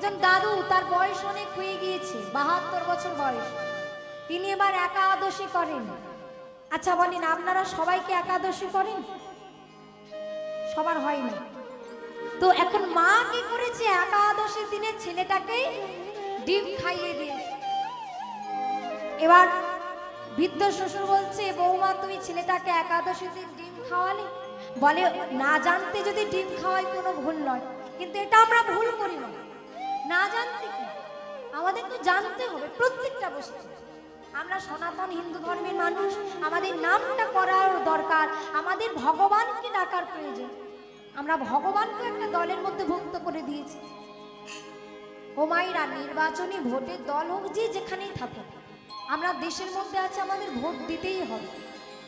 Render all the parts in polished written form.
একজন দাদু, তার বয়স অনেক হয়ে গিয়েছে, 72 বছর বয়স। তিনি এবার একাদশী করেন। আচ্ছা বলেন, আপনারা সবাইকে একাদশী করেন? সবার হয় না। তো এখন মা কি করেছে, একাদশীর দিনে ছেলেটাকে ডিম খাইয়ে দিয়েছে। এবার বৃদ্ধ শ্বশুর বলছে, বৌমা তুমি ছেলেটাকে একাদশীর দিন ডিম খাওয়ালে? বলে, না জানতে যদি ডিম খাওয়াই কোনো ভুল নয়, কিন্তু এটা আমরা ভুল করি না। না জানতে কি, আমাদের তো জানতে হবে প্রত্যেকটা বস্তু। আমরা সনাতন হিন্দু ধর্মের মানুষ, আমাদের নামটা করার দরকার, আমাদের ভগবানকে ডাকার প্রয়োজন। আমরা ভগবানকে একটা দলের মধ্যে ভুক্ত করে দিয়েছি। ও মায়েরা, নির্বাচনী ভোটের দল হোক যে যেখানেই থাকুক, আমরা দেশের মধ্যে আছে, আমাদের ভোট দিতেই হবে।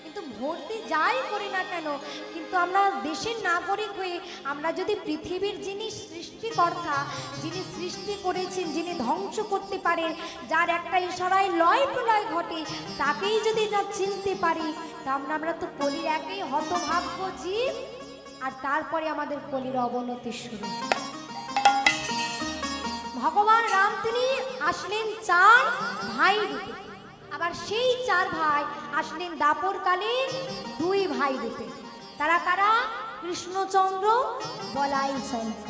কিন্তু ভোট দিয়ে যাই করি না কেন, কিন্তু আমরা দেশের নাগরিক হয়ে আমরা যদি পৃথিবীর যিনি সৃষ্টিকর্তা, যিনি সৃষ্টি করেছেন, যিনি ধ্বংস করতে পারেন, যার একটা ইশারায় লয় প্রলয় ঘটে, তাকেই যদি না চিনতে পারি, তা আমরা তো কলির একই হতভাগ্য জীব। আর তারপরে আমাদের কলির অবনতি শুরু। ভগবান রাম তিনি আসলেন 4 ভাই রূপে, আবার সেই 4 ভাই আসলেন দাপর কালে 2 ভাই রূপে। তারা কারা? কৃষ্ণচন্দ্র, বলাই চন্দ্র।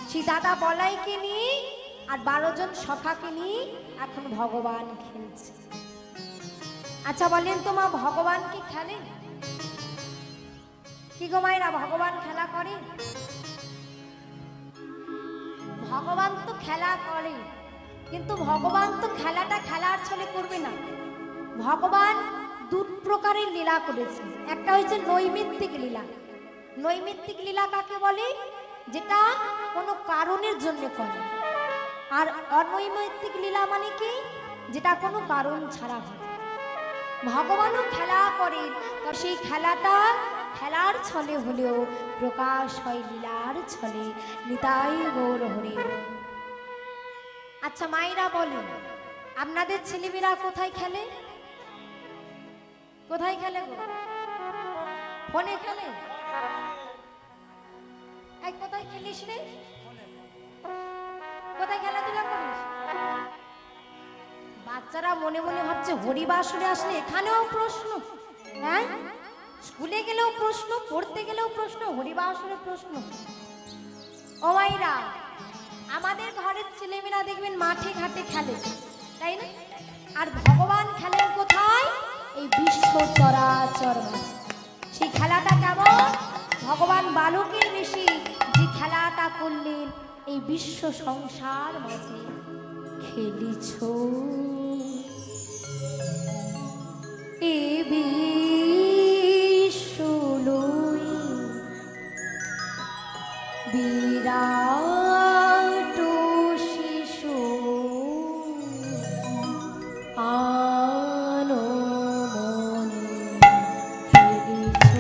সেই দাদা বলাইকে নিয়ে আর 12 জন সখাকে নিয়ে এখন ভগবান খেলছে। আচ্ছা বলেন তো মা, ভগবান কি খেলেন? কি গো মায়েরা, ভগবান খেলা করে? ভগবান তো খেলা করে, কিন্তু ভগবান তো খেলাটা খেলার ছলে করবে না। ভগবান 2 প্রকারের লীলা করেছে। একটা হচ্ছে নৈমিত্তিক লীলা। নৈমিত্তিক লীলা কাকে বলে? যেটা কোনো কারণের জন্য করে। আর অনৈমিত্তিক লীলা মানে কি? যেটা কোনো কারণ ছাড়া হয়। ভগবানও খেলা করেন, তো সেই খেলাটা খেলার ছলে হলেও প্রকাশ হয় লীলার ছলে। নিতাই গৌর হরি। আচ্ছা মায়েরা বলেন, আপনাদের ছেলেমেয়েরা কোথায় খেলে? কোথায় খেলে গো? ফোনে খেলে? এই কোথায় খেলিস রে? কোথায় খেলাধুলা করিস? বাচ্চারা মনে মনে ভাবছে হরিবাসরে আসলে এখানেও প্রশ্ন, হ্যাঁ স্কুলে গেলেও প্রশ্ন, পড়তে গেলেও প্রশ্ন, হরিবাসরে প্রশ্ন। ও মাইরা, আমাদের ঘরের ছেলেমেয়েরা দেখবেন মাঠে ঘাটে খেলে, তাই না? আর ভগবান খেলেন কোথায়? এই বিশ্ব চরাচর মাঝে। সেই খেলাটা কেমন? ভগবান বালকের বেশি যে খেলাটা করলেন এই বিশ্ব সংসার মাঝে। খেলিছ এ বিশ্ব লই বিরাট শিশু আনমনে খেলিছ।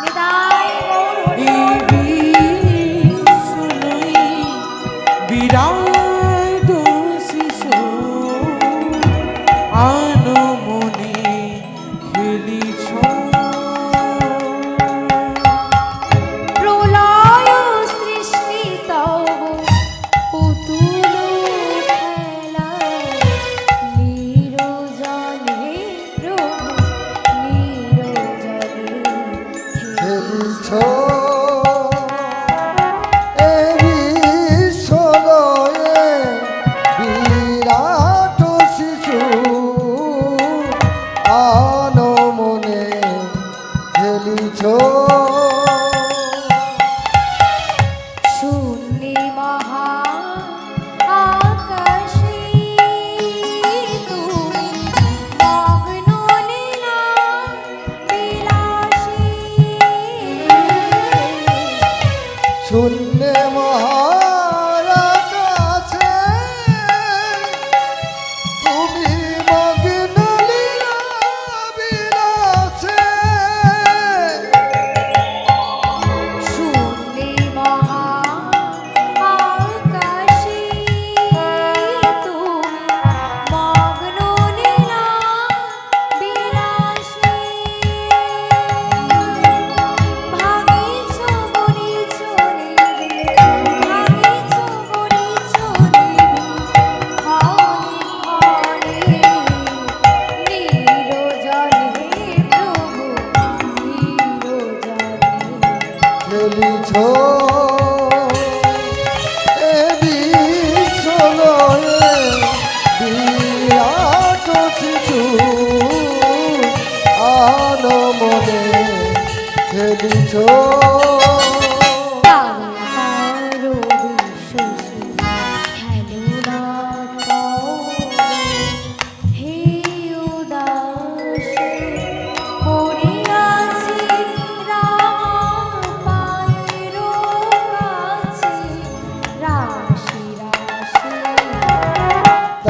নিতাই গৌর হরি। বিরাট শিশু আনমনে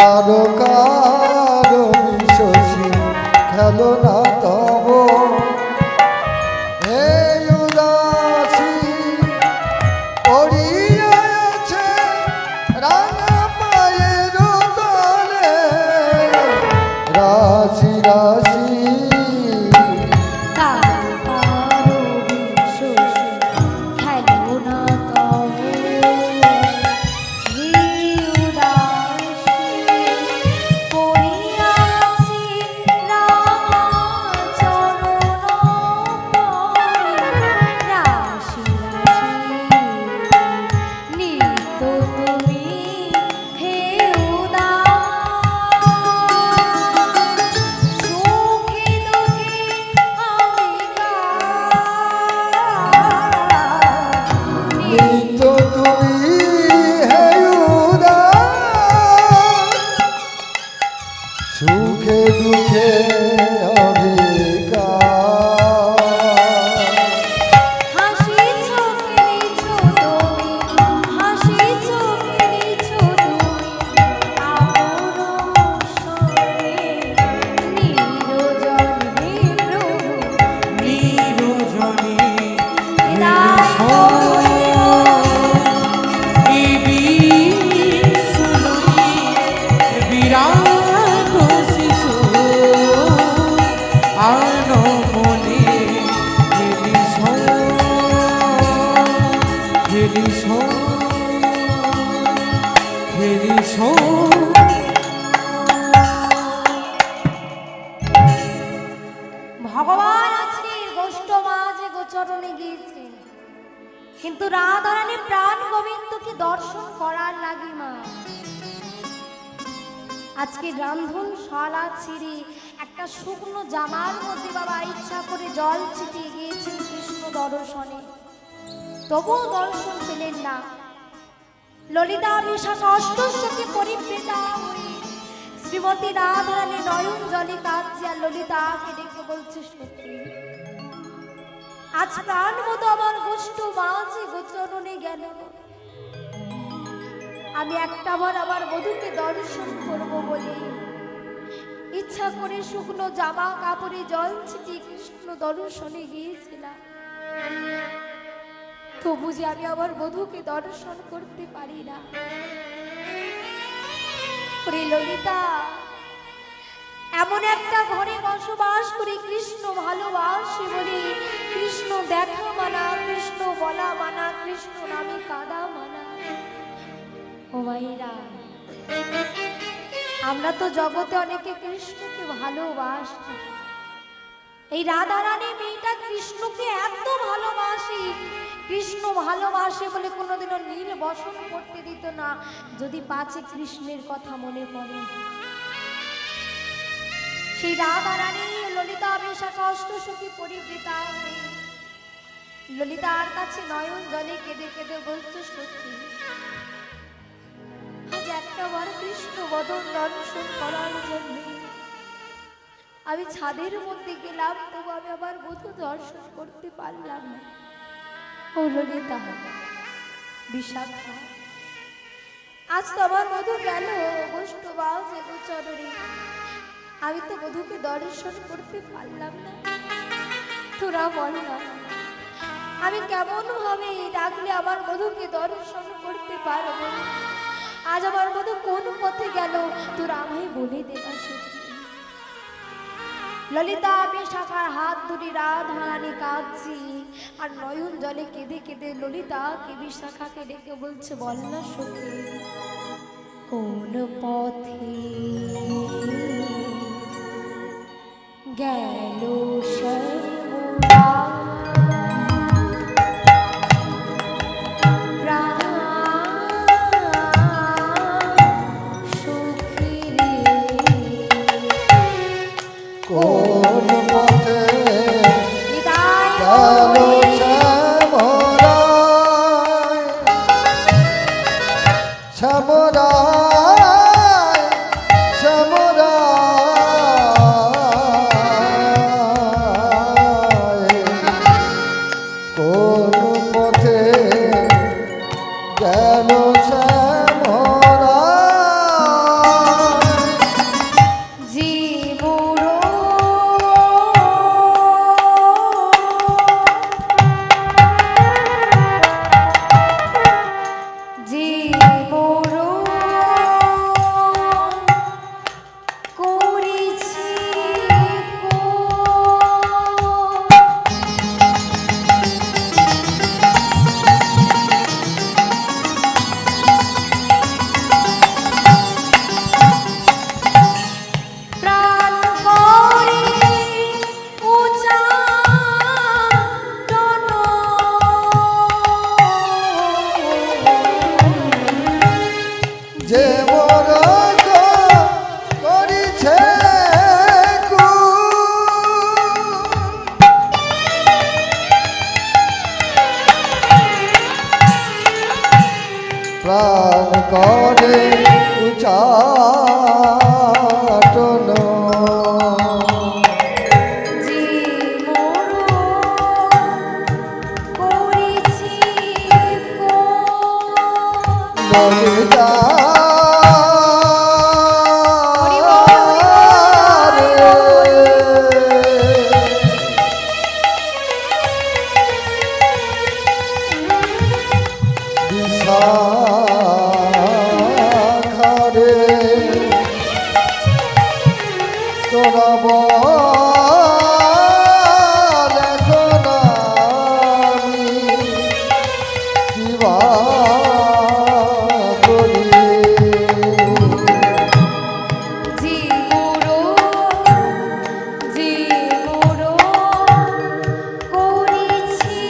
কারো কারো বিশ্বসী খেলো না তব এই উদাসী পড়িয়াছে রাঙা পায়ের তলে রাশি রাশি সুখে দুঃখে ভগবান আজকের গোষ্ঠ মাঝে গোচরণে গিয়েছে, কিন্তু রাধারানী প্রাণ গোবিন্দকে দর্শন করার লাগি মা আজকে রান্ধন শালা ছিঁড়ে একটা শুকনো জামার মধ্যে বাবা ইচ্ছা করে জল ছিটিয়ে গিয়েছেন কৃষ্ণ দর্শনে, তবুও দর্শন পেলেন না। ললিতা বিশাখা অষ্টশতী পরিবৃতা হয়ে শ্রীমতী রাধারানী নয়ন জলে কাঁদছে আর ললিতাকে দেখে বলছে সত্যি আজ প্রাণ মতো আমার গোষ্ঠ মাঝে গোচরণে গেল, আমি একটাবার আমার বধূকে দর্শন করব বলে ইচ্ছা করে শুকনো জামা কাপড়ে জল ছিটিয়ে কৃষ্ণ দর্শনে গিয়েছিলাম, তবু যে আমি আমার বধূকে দর্শন করতে পারি না। ললিতা এমন একটা ঘরে বসবাস করে কৃষ্ণ ভালোবাসে বলে কৃষ্ণ দেখা মানা, কৃষ্ণ বলা মানা, কৃষ্ণ নামে কাদা মানা। ও মাইরা, আমরা তো জগতে অনেকে কৃষ্ণকে ভালোবাসি, এই রাধারানী মেয়েটা কৃষ্ণকে এত ভালোবাসি, কৃষ্ণ ভালোবাসে বলে কোনোদিনও নীল বসন করতে দিত না যদি পাছে কৃষ্ণের কথা মনে পড়ে। সেই রাধারানী ললিতা বিশাখা অষ্টশতী পরিবৃতা ললিতার কাছে নয়ন জলে কেঁদে কেঁদে বলছে সত্যি আজ একটা বার কৃষ্ণ বদন দর্শন করার জন্য আমি ছাদের মধ্যে গেলাম, তবু আমি আবার বধূ দর্শন করতে পারলাম না। ও ললিতা বিশাখা, আজ তো আমার বধূ গেল গোষ্ঠ বাজে গোচরণে, আমি তো বধূকে দর্শন করতে পারলাম না। তোরা বল না আমি কেমন ভাবে ডাকলে আমার বধূকে দর্শন করতে পারবো? আজ আমার বধূ কোন পথে গেল তোরা আমায় বলে দে না সত্যি। ললিতা বিশাখার হাত ধরে রাধারানী কাঁদছি আর নয়ন জলে কেঁদে কেঁদে ললিতাকে বিশাখাকে ডেকে বলছে বল না সখী কোন পথে গেল শ্যামলা কোন পথে গেল শ্যামরা শ্যামরা শ্যামরা কোন পথে গেল শ্যামরা প্রাণ করে উচ্চাটন যে মোর করেছি ললিতা বিশাখারে তোরা বল এখন আমি কিবা করি যে মোর করেছি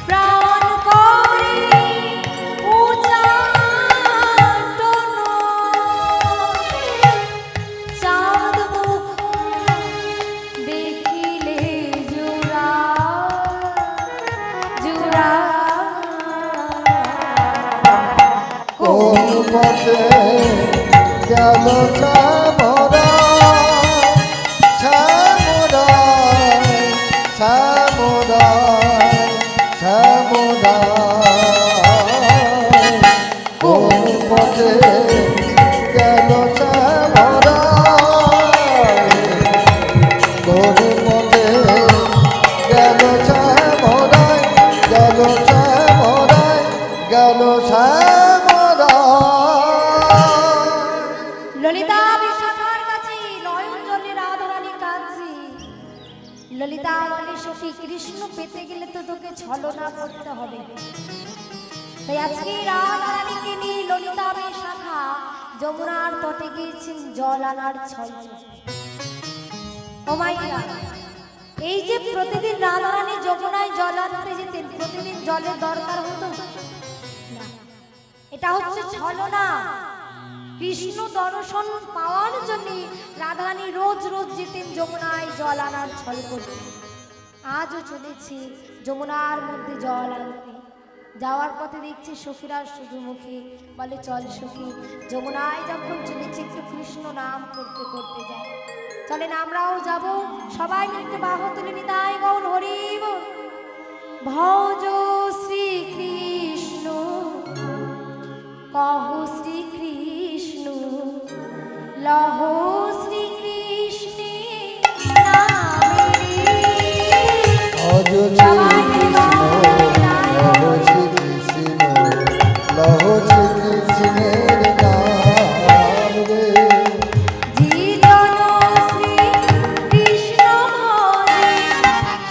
প্রাণ করে উচ্চাটন চাঁদ মুখ দেখিলে জুড়া জুড়া কোন পথে গেল শ্যামরা শ্যামরা শ্যামরা শ্যামরা কোন পথে গেল শ্যামরা কোন পথে গেল শ্যামরা গেল শ্যামরা গেল শ্যামরা ললিতা বিশাখার কাছে নয়ন জলে রাধারানী কাঁদছে। ললিতা বলে সখী কৃষ্ণ পেতে গেলে তো তোকে ছলনা করতে হবে। তাই আজকে রাধারানীকে নিয়ে ললিতা বিশাখা যমুনার তটে গিয়েছেন জল আনার ছল। ও মাইয়া, এই যে প্রতিদিন রাধারানী যমুনায় জল আনতে যেতেন, প্রতিদিন জলের দরকার হতো না। এটা হচ্ছে ছলনা। কৃষ্ণ দর্শন পাওয়ার জন্য রাধারানী রোজ রোজ যেতেন যমুনায় জল আনার ছল করতেন। আজও চলেছি যমুনার মধ্যে জল আনতে। যাওয়ার পথে দেখছি সখীরা শুধু মুখে বলে চল সখী, যমুনায় যখন চলেছি একটু কৃষ্ণ নাম করতে করতে যাই। চলেন আমরাও যাব, সবাই মিলে বাহু তুলে নিতাই গৌর হরি বল। ভজ শ্রীকৃষ্ণ কহ শ্রীকৃষ্ণ লহ শ্রীকৃষ্ণ নামে আজ শ্রীকৃষ্ণ লহ শ্রীকৃষ্ণের নাম রে জীবন শ্রীকৃষ্ণ ভজে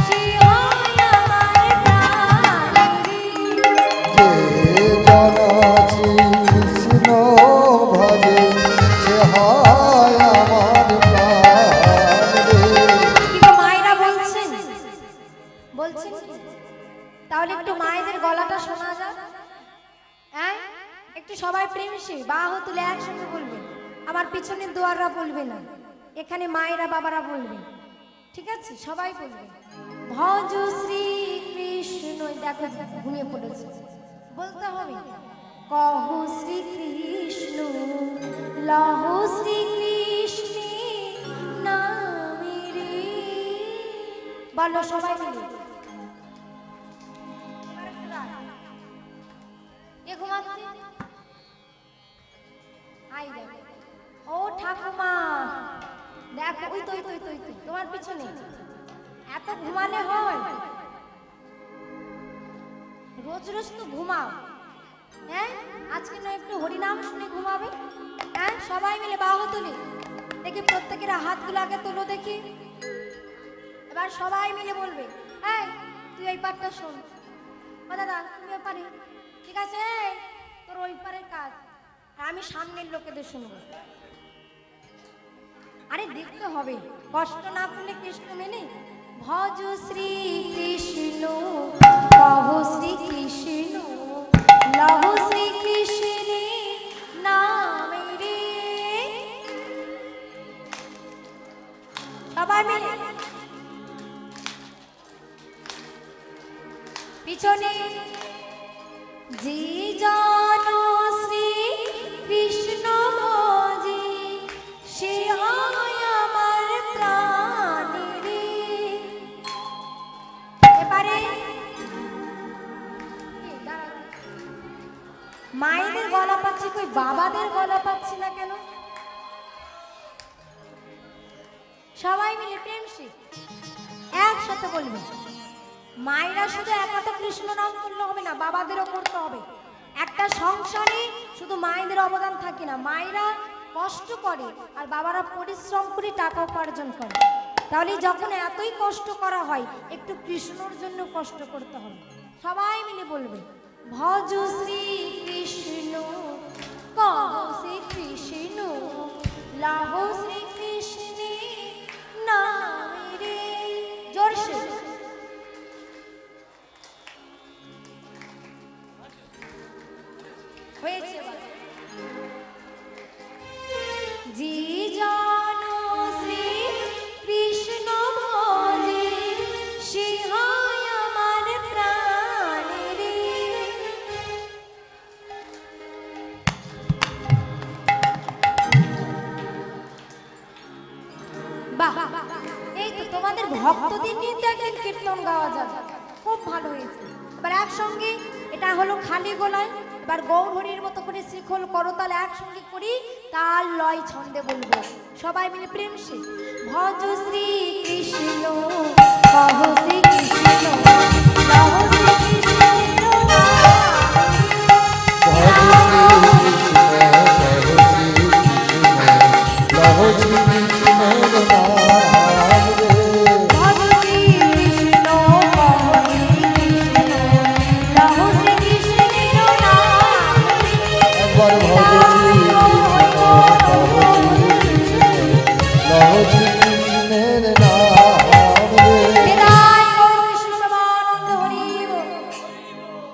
সে হয় আমার প্রাণ রে। যে জন শ্রীকৃষ্ণ ভজে সে হয় আমার প্রাণ রে কিন্তু মায়েরা বলছেন বলছেন কি? তাহলে একটু মায়েদের গলাটা শোনা যাক। হ্যাঁ, একটু সবাই প্রেমসে বাহু তুলে একসঙ্গে বলবেন। আমার পিছনের দুয়াররা বলবে না, এখানে মায়েরা বাবারা বলবেন। ঠিক আছে, সবাই বলবেন ভজ শ্রীকৃষ্ণ। দেখো ঘুমিয়ে পড়েছে, বলতে হবে কহ শ্রীকৃষ্ণ লহ শ্রীকৃষ্ণ নামে রে। বলো সবাই মিলে। এ ঘুমাচ্ছে। আই দেখো, ও ঠাকুমা দেখো, ওই তো তোমার পিছনে। এত ঘুমালে হয়? রোজ রোজ তো ঘুমাও। হ্যাঁ, আজকে না একটু হরিনাম শুনে ঘুমাবে। হ্যাঁ, সবাই মিলে বাহু তুলি দেখি, প্রত্যেকের হাতগুলো আগে তোলো দেখি। এবার সবাই মিলে বলবে, এই তুই এই পাঠটা শোন, ও দাদা তুমি ওই পারে, ঠিক আছে তোর ওই পারের কাজ, আর আমি সামনের লোকেদের শুনবো। আরে দেখতে হবে, কষ্ট না করলে কৃষ্ণ মেনে। ভজ শ্রী কৃষ্ণ কহ শ্রী কৃষ্ণ লহ শ্রী কৃষ্ণ নামে রে। সবাই মিলে পিছনে যে জন শ্রী কৃষ্ণ ভজে সে হয় আমার প্রাণেরে। এবারে মায়েদের গলা পাচ্ছি, কই বাবাদের গলা পাচ্ছি না কেন? সবাই মিলে প্রেম শিখ একসাথে বলবে। মায়েরা শুধু একান্ত কৃষ্ণ নাম করলে হবে না, বাবাদেরও করতে হবে। একটা সংসারে শুধু মায়েদের অবদান থাকে না, মায়েরা কষ্ট করে আর বাবারা পরিশ্রম করে টাকা উপার্জন করে। তাহলে যখন এতই কষ্ট করা হয়, একটু কৃষ্ণর জন্য কষ্ট করতে হবে। সবাই মিলে বলবে ভজ শ্রী কৃষ্ণ, কহ শ্রী কৃষ্ণ, লাভ শ্রী কৃষ্ণে নামে। জোরসে হয়েছে। যে জন শ্রী কৃষ্ণ ভজে সে হয় আমার প্রাণেরে। বাহ, এই তো তোমাদের ভক্তদের নিয়ে তো একদিন কীর্তন গাওয়া যাবে, খুব ভালো হয়েছে। এবার একসঙ্গে, এটা হলো খালি গলায়, এবার গৌরহরির মতো করে শিখল করতাল একসঙ্গে করি, তাল লয় ছন্দে বলবো। সবাই মিলে প্রেম সে ভজ শ্রী কৃষ্ণ, কহ শ্রী কৃষ্ণ, লহ শ্রী কৃষ্ণ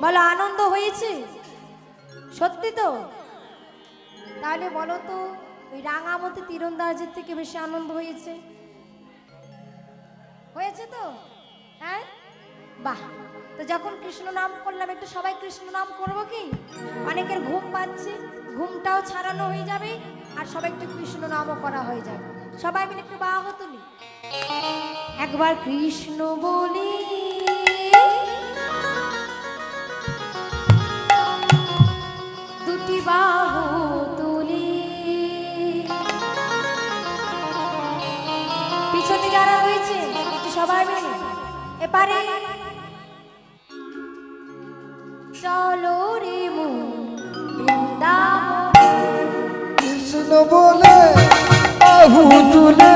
বলো আনন্দ হয়েছে? সত্যি তো? তাহলে বলো তো, ওই রাঙামতি তীরন্দাজের থেকে বেশি আনন্দ হয়েছে? হয়েছে তো? হ্যাঁ, বাহ। তো যখন কৃষ্ণ নাম করলাম, একটু সবাই কৃষ্ণ নাম করবো কি? অনেকের ঘুম পাচ্ছে, ঘুমটাও ছাড়ানো হয়ে যাবে, আর সবাই একটু কৃষ্ণ নামও করা হয়ে যাবে। সবাই মিলে একটু বাহু তুলি, একবার কৃষ্ণ বলি, দুটি বাহু তুলি। পিছনে যারা রয়েছে সবাই মিলে এপারে চলো রে মন বৃন্দাবন। কৃষ্ণ বলে বাহু তুলে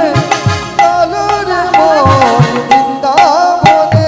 চলো রে মন বৃন্দাবনে।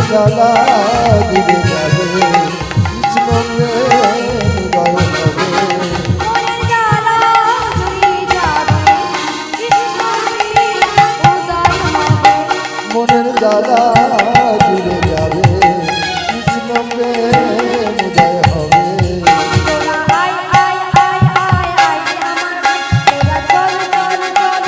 জ্বালা দিবে যাবে কৃষ্ণ মনের জ্বালা দিবে যাবে কৃষ্ণ প্রেম উদয় হবে। আমার ভাই তোরা চল চল চল।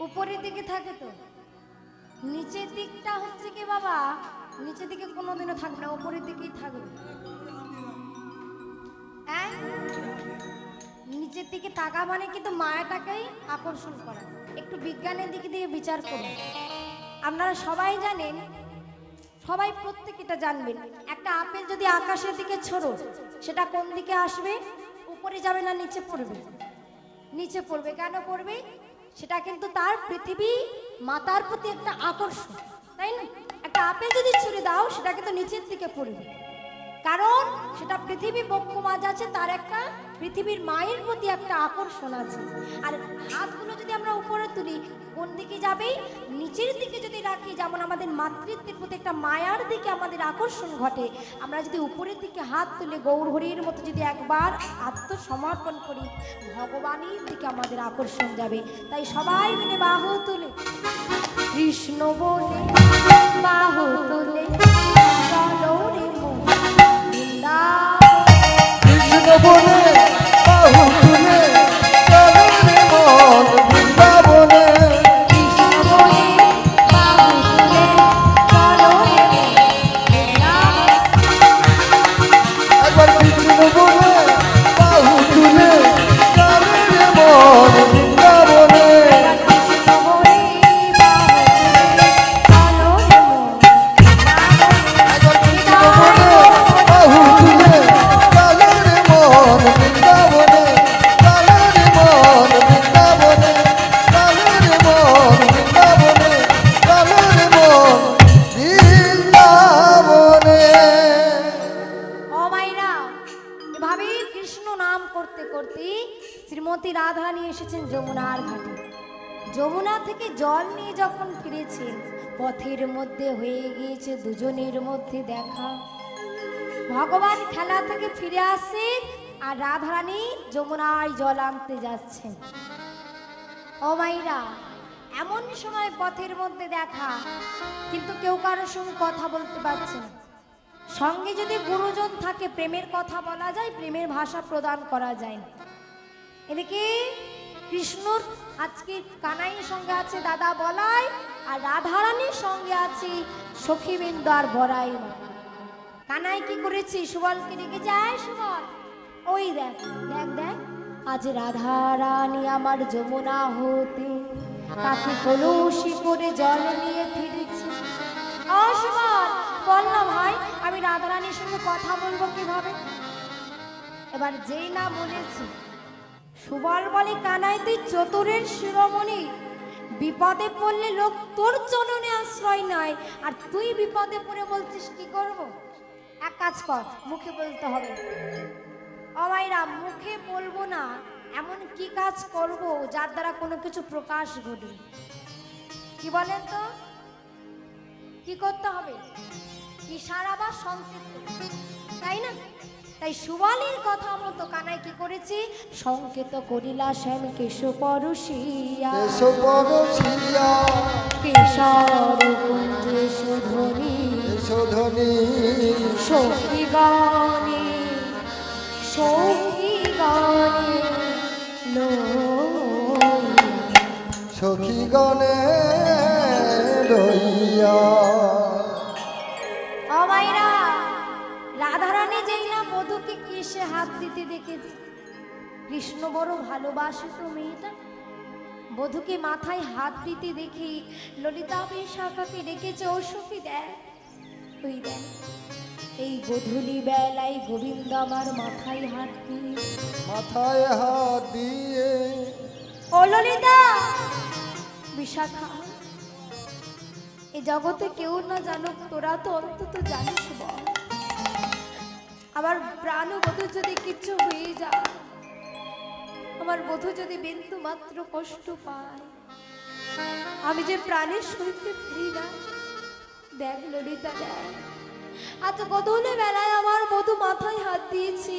উপরের দিকে থাকে তো, নিচের দিকটা হচ্ছে কি বাবা, নিচের দিকে কোনোদিনও থাকবে না, উপরের দিকেই থাকবে। হ্যাঁ, নিচের দিকে থাকা মানে কিন্তু মায়াটাকেই আকর্ষণ করা। একটু বিজ্ঞানের দিকে দিয়ে বিচার করুন। আপনারা সবাই জানেন, সবাই প্রত্যেকটা জানবেন, একটা আপেল যদি আকাশের দিকে ছোড়ো, সেটা কোন দিকে আসবে? উপরে যাবে না নিচে পড়বে? নিচে পড়বে। কেন পড়বে? সেটা কিন্তু তার পৃথিবী মাতার প্রতি একটা আকর্ষণ, তাই না? একটা আপেল যদি ছুঁড়ে দাও, সেটা কিন্তু নিচের দিকে পড়বে, কারণ সেটা পৃথিবী বক্ষ মাঝ আছে, তার একটা পৃথিবীর মায়ের প্রতি একটা আকর্ষণ আছে। আর হাতগুলো যদি আমরা উপরে তুলি, কোন দিকে যাবে? নিচের দিকে যদি রাখি, যেমন আমাদের মাতৃত্বের প্রতি একটা মায়ার দিকে আমাদের আকর্ষণ ঘটে, আমরা যদি উপরের দিকে হাত তুলে গৌর হরির মতো যদি একবার আত্মসমর্পণ করি, ভগবানের দিকে আমাদের আকর্ষণ যাবে। তাই সবাই মিলে বাহু তুলে কৃষ্ণ বলে, বাহু তুলে চলো রে মন বৃন্দাবন। কৃষ্ণ বলে বাহু তুলে চলো রে মন বৃন্দাবনে। কৃষ্ণ বলে বাহু তুলে চলো রে মন বৃন্দাবন। একবার কৃষ্ণ বলে বাহু তুলে চলো রে মন বৃন্দাবনে। কৃষ্ণ বলে বাহু তুলে চলো রে মন বৃন্দাবন। একবার কৃষ্ণ বলে বাহু তুলে চলো রে মন বৃন্দাবনে। চলো রে মন বৃন্দাবনে। চলো রে মন বৃন্দাবনে। চলো রে মন বৃন্দাবনে। ও মাইরা, এভাবেই কৃষ্ণ নাম করতে করতে শ্রীমতী রাধারানী এসেছেন যমুনার ঘাটে। যমুনা থেকে জল নিয়ে যখন ফিরেছেন, পথের মধ্যে হয়ে গিয়েছে দুজনের মধ্যে দেখা। ভগবান খেলা থেকে ফিরে আসছে, আর রাধারানী যমুনায় জল আনতে যাচ্ছেন। ও মাইরা, এমন সময় পথের মধ্যে দেখা, কিন্তু কেউ কারোর সঙ্গে কথা বলতে পারছে না। সঙ্গে যদি গুরুজন থাকে, প্রেমের কথা বলা যায়, প্রেমের ভাষা প্রদান করা যায় না। এদিকে কৃষ্ণর আজকে কানাইয়ের সঙ্গে আছে দাদা বলাই, আর রাধারানীর সঙ্গে আছে সখীবৃন্দ আর বড়াই মা। কানাই কি করেছে? সুবলকে রেখে যায়। সুবল, ওই দেখ দেখ দেখ, আজ রাধারানী আমার যমুনা হতে কাকে কলসি করে জল নিয়ে ফিরেছে। ও সুবল, বল না ভাই, আমি রাধারানীর সঙ্গে কথা বলবো কিভাবে? এবার যেই না বলেছি, সুবল বলে, কানাই তুই চতুরের শিরোমণি, বিপদে পড়লে লোক তোর চরণে আশ্রয় নেয়, আর তুই বিপদে পড়ে বলছিস কি করব? এক কাজ কর, মুখে বলতে হবে। ও ভাইরা, মুখে বলবো না, এমন কি কাজ করব যার দ্বারা কোনো কিছু প্রকাশ ঘটবে? কি বলেন তো, কি করতে হবে? ইশারা বা সংকেত, তাই না? তাই সুবলের কথা মতো কানাই কি করেছে? সংকেত করিলা শ্যাম কেশ পরশিয়া, কেশ পরশিয়া কেশর কুঞ্জে শোধনী, শোধনী সখী গানে, সখী গানে লইয়া। সখী গণে লইয়া। ও মাইরা, রাধারানী যেই না বধূকে কিসে হাত দিতে দেখেছে, কৃষ্ণ বড় ভালোবাসে তো মেয়েটা। বধূকে মাথায় হাত দিতে দেখি ললিতা বিশাখাকে ডেকেছে, ও সখী দেখ, তুই দেখ, এই গধূলি বেলায় গোবিন্দ আমার মাথায় হাত দিয়ে। মাথায় হাত দিয়ে। ও ললিতা বিশাখা, এই জগতে কেউ না জানুক, তোরা তো অন্তত জানিস বল। আমার প্রাণ বধূ যদি কিছু হয়ে যায়, আমার বধূ যদি বিন্দু মাত্র কষ্ট পায়, আমি যে প্রাণের সহিতে ফিরি না। দেখ ললিতা দেখ, আজ গধূলি বেলায় আমার বধূ মাথায় হাত দিয়েছি,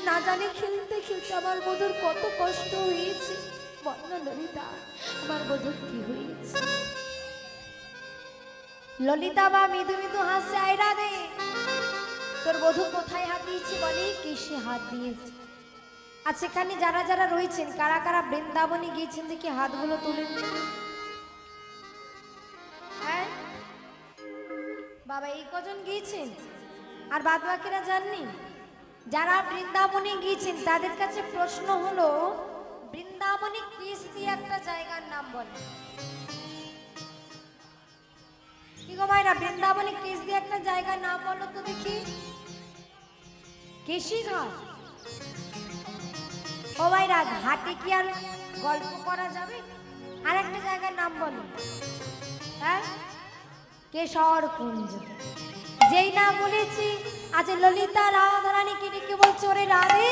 না জানি খেলতে খেলতে আমার বধূর কত কষ্ট হয়েছে। বল না ললিতা, আমার বধূর কি হয়েছে? ললিতা বা মৃদু মৃদু হাসছে, আয়রা দে, তোর বধূ কোথায় হাত দিয়েছি বলে, কিসে হাত দিয়েছে। আর সেখানে যারা যারা রয়েছেন, কারা কারা বৃন্দাবনে গিয়েছেন দেখি হাতগুলো তুলেন দেখি। বাবা এই কজন গিয়েছেন আর বাদ বাকিরা যাননি? যারা বৃন্দাবনে গিয়েছেন তাদের কাছে প্রশ্ন হলো, বৃন্দাবনে কৃষ দিয়ে একটা জায়গার নাম বলে। কি গো মায়েরা, বৃন্দাবনে কৃষ দিয়ে একটা জায়গার নাম বলো তো দেখি। কেশি ঘাট। ও মায়েরা, ঘাটে কি আর গল্প করা যাবে? আর একটা জায়গার নাম বলো। হ্যাঁ, কেশর কুঞ্জ। যেই না বলেছি, আজ ললিতা রাধারানীকে ডেকে বলছে, ওরে রাধে